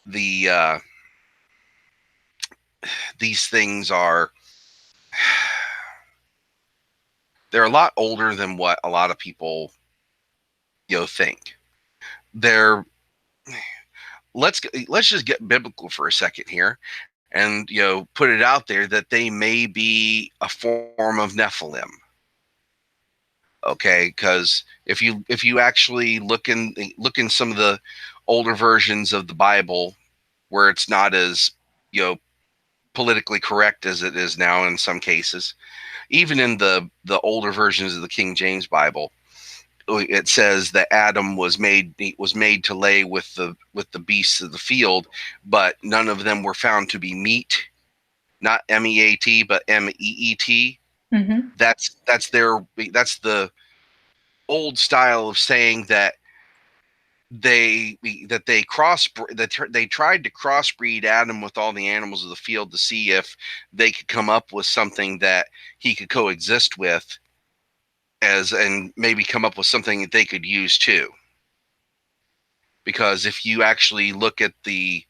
these things they're a lot older than what a lot of people think. Let's just get biblical for a second here, and put it out there that they may be a form of Nephilim. Okay, because if you actually look in some of the older versions of the Bible, where it's not as politically correct as it is now in some cases, even in the older versions of the King James Bible, it says that Adam was made to lay with the beasts of the field, but none of them were found to be meat, not meat, but meet. That's the old style of saying that they tried to crossbreed Adam with all the animals of the field to see if they could come up with something that he could coexist with, and maybe come up with something that they could use too. Because if you actually look at the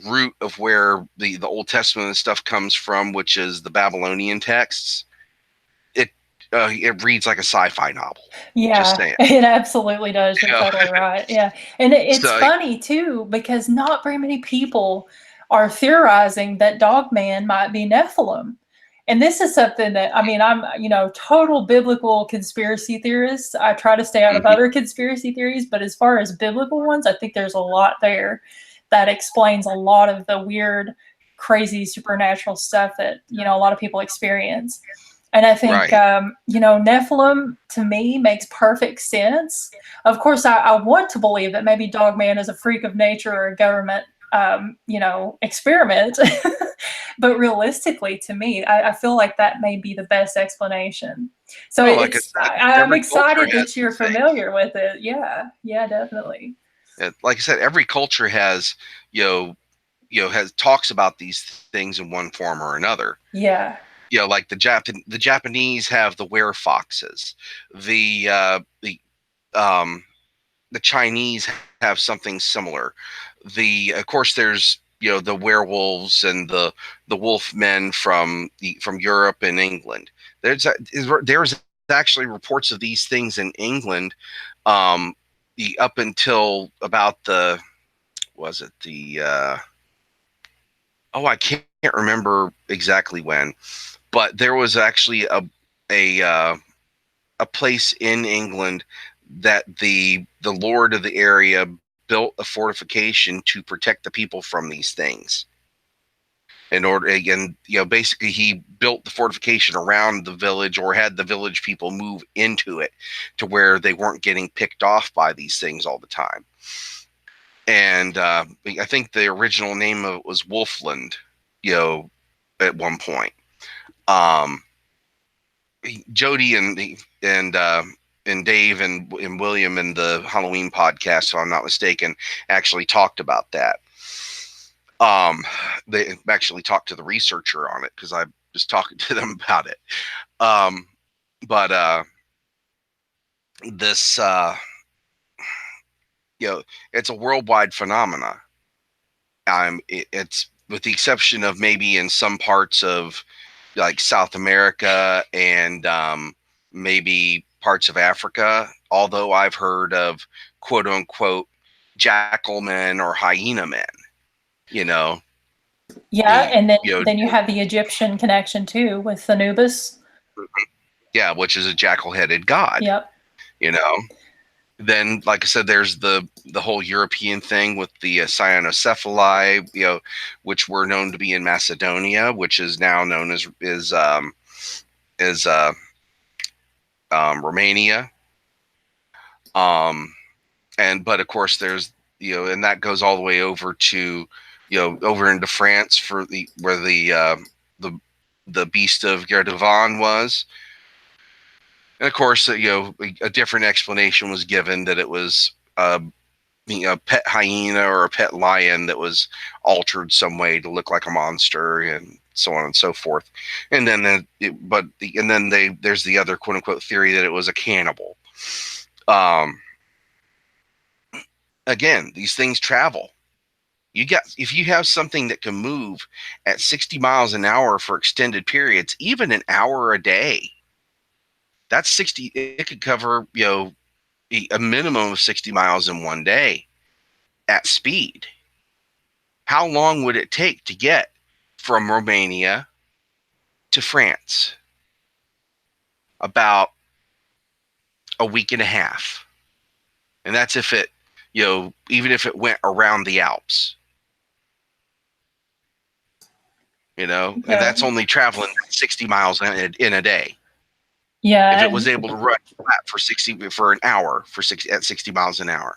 root of where the Old Testament and stuff comes from, which is the Babylonian texts, it reads like a sci-fi novel. Yeah, Just saying. it absolutely does. You're totally right. Yeah. And it's So, funny too, because not very many people are theorizing that Dogman might be Nephilim. And this is something that, I mean, I'm, total biblical conspiracy theorist. I try to stay out of other conspiracy theories, but as far as biblical ones, I think there's a lot there that explains a lot of the weird, crazy supernatural stuff that, a lot of people experience. And I think, Nephilim to me makes perfect sense. Of course, I want to believe that maybe Dogman is a freak of nature or a government, experiment. But realistically, to me, I feel like that may be the best explanation. So I'm excited that you're familiar with it. Yeah, definitely. Like I said, every culture has, has talks about these things in one form or another. Yeah. Like the Japanese have the werefoxes. The Chinese have something similar. Of course, there's the werewolves and the wolf men from Europe and England. There's actually reports of these things in England, up until about the oh, I can't remember exactly when, but there was actually a place in England that the lord of the area built a fortification to protect the people from these things. In order, again, basically he built the fortification around the village, or had the village people move into it to where they weren't getting picked off by these things all the time. And I think the original name of it was Wolfland, at one point. Um, Joedy and Dave and William in the Halloween podcast, so I'm not mistaken, actually talked about that. They actually talked to the researcher on it, because I was talking to them about it. But this, it's a worldwide phenomena. It's, with the exception of maybe in some parts of like South America and maybe parts of Africa, although I've heard of quote unquote jackal men or hyena men, Yeah, and you then you have the Egyptian connection too with Anubis. yeah, which is a jackal-headed god. Yep. Then, like I said, there's the whole European thing with the cyanocephali, which were known to be in Macedonia, which is now known as Romania. But of course, there's and that goes all the way over to over into France for where the beast of Gardavan was. And of course, a different explanation was given, that it was a pet hyena or a pet lion that was altered some way to look like a monster, and so on and so forth. And then, there's the other quote unquote theory that it was a cannibal. Again, these things travel. If you have something that can move at 60 miles an hour for extended periods, even an hour a day, that's 60. It could cover, a minimum of 60 miles in one day at speed. How long would it take to get from Romania to France? About a week and a half. And that's if it, even if it went around the Alps. And that's only traveling 60 miles in a day. Yeah. If it was able to run flat for an hour at 60 miles an hour.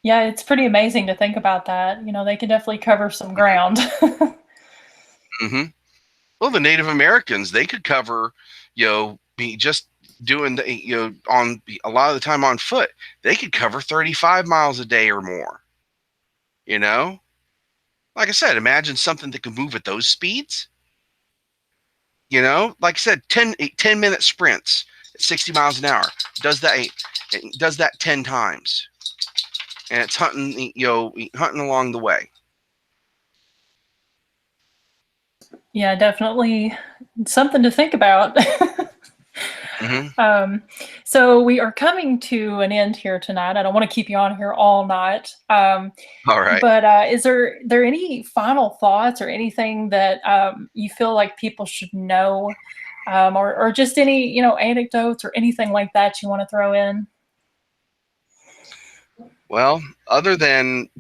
Yeah, it's pretty amazing to think about that. They can definitely cover some ground. Mm-hmm. Well, the Native Americans, they could cover, just doing on a lot of the time on foot, they could cover 35 miles a day or more. Like I said, imagine something that can move at those speeds. Like I said, 10-minute sprints at 60 miles an hour. It does that 10 times. And it's hunting along the way. Yeah, definitely something to think about. Mm-hmm. So we are coming to an end here tonight. I don't want to keep you on here all night. All right. But is there any final thoughts or anything that you feel like people should know, or just any anecdotes or anything like that you want to throw in? Well, other than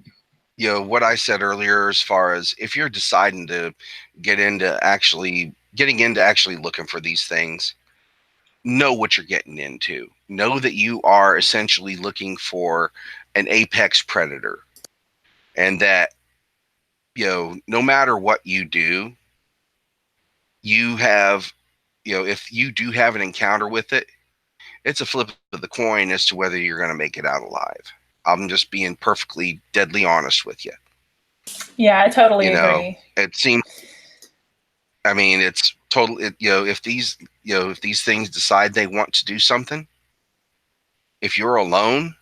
what I said earlier, as far as if you're deciding to getting into actually looking for these things, know what you're getting into. Know that you are essentially looking for an apex predator, and that no matter what you do, you have if you do have an encounter with it, it's a flip of the coin as to whether you're going to make it out alive. I'm just being perfectly deadly honest with you. Yeah, I totally agree. It seems, I mean, it's totally, if these things decide they want to do something, if you're alone,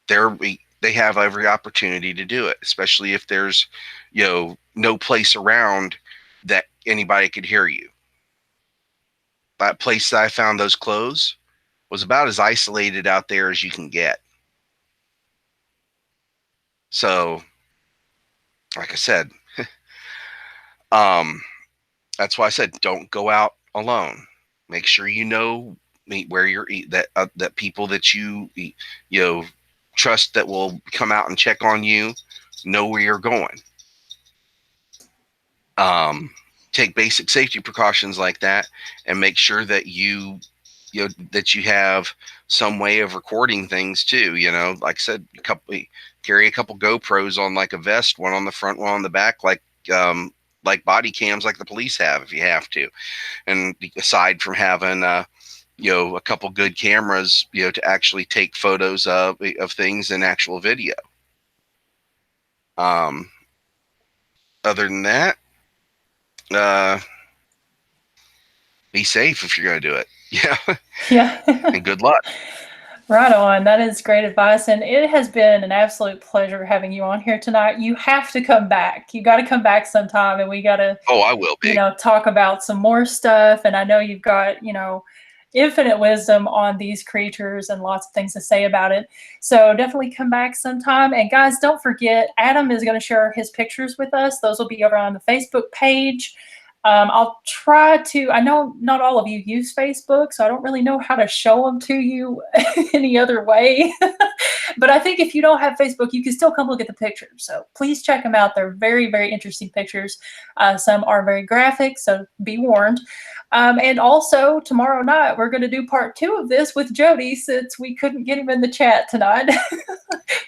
they have every opportunity to do it, especially if there's, no place around that anybody could hear you. That place that I found those clothes was about as isolated out there as you can get. So, like I said, That's why I said don't go out alone. Make sure you know where you're that people that you trust that will come out and check on you know where you're going. Take basic safety precautions like that, and make sure that you have some way of recording things too. Like I said, carry a couple GoPros on, like a vest, one on the front, one on the back, like body cams like the police have if you have to. And aside from having a couple good cameras, to actually take photos of things in actual video. Other than that, be safe if you're going to do it. Yeah. Yeah. And good luck. Right on. That is great advice. And it has been an absolute pleasure having you on here tonight. You have to come back. You got to come back sometime, and we got to, oh, I will be, talk about some more stuff. And I know you've got, infinite wisdom on these creatures and lots of things to say about it. So definitely come back sometime. And guys, don't forget, Adam is going to share his pictures with us. Those will be over on the Facebook page. I'll try to, I know not all of you use Facebook, so I don't really know how to show them to you any other way. But I think if you don't have Facebook, you can still come look at the pictures. So please check them out. They're very, very interesting pictures. Some are very graphic, so be warned. And also tomorrow night, we're going to do part 2 of this with Joedy, since we couldn't get him in the chat tonight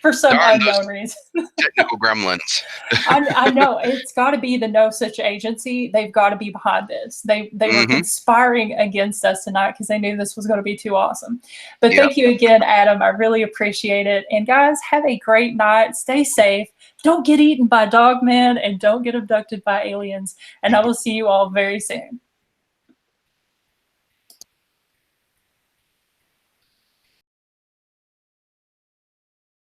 for some unknown reason. Technical gremlins. I know it's got to be the No Such Agency. They've got to be behind this. They were conspiring against us tonight because they knew this was going to be too awesome. But thank you again, Adam. I really appreciate it. And guys, have a great night. Stay safe. Don't get eaten by Dogman, and don't get abducted by aliens. And I will see you all very soon.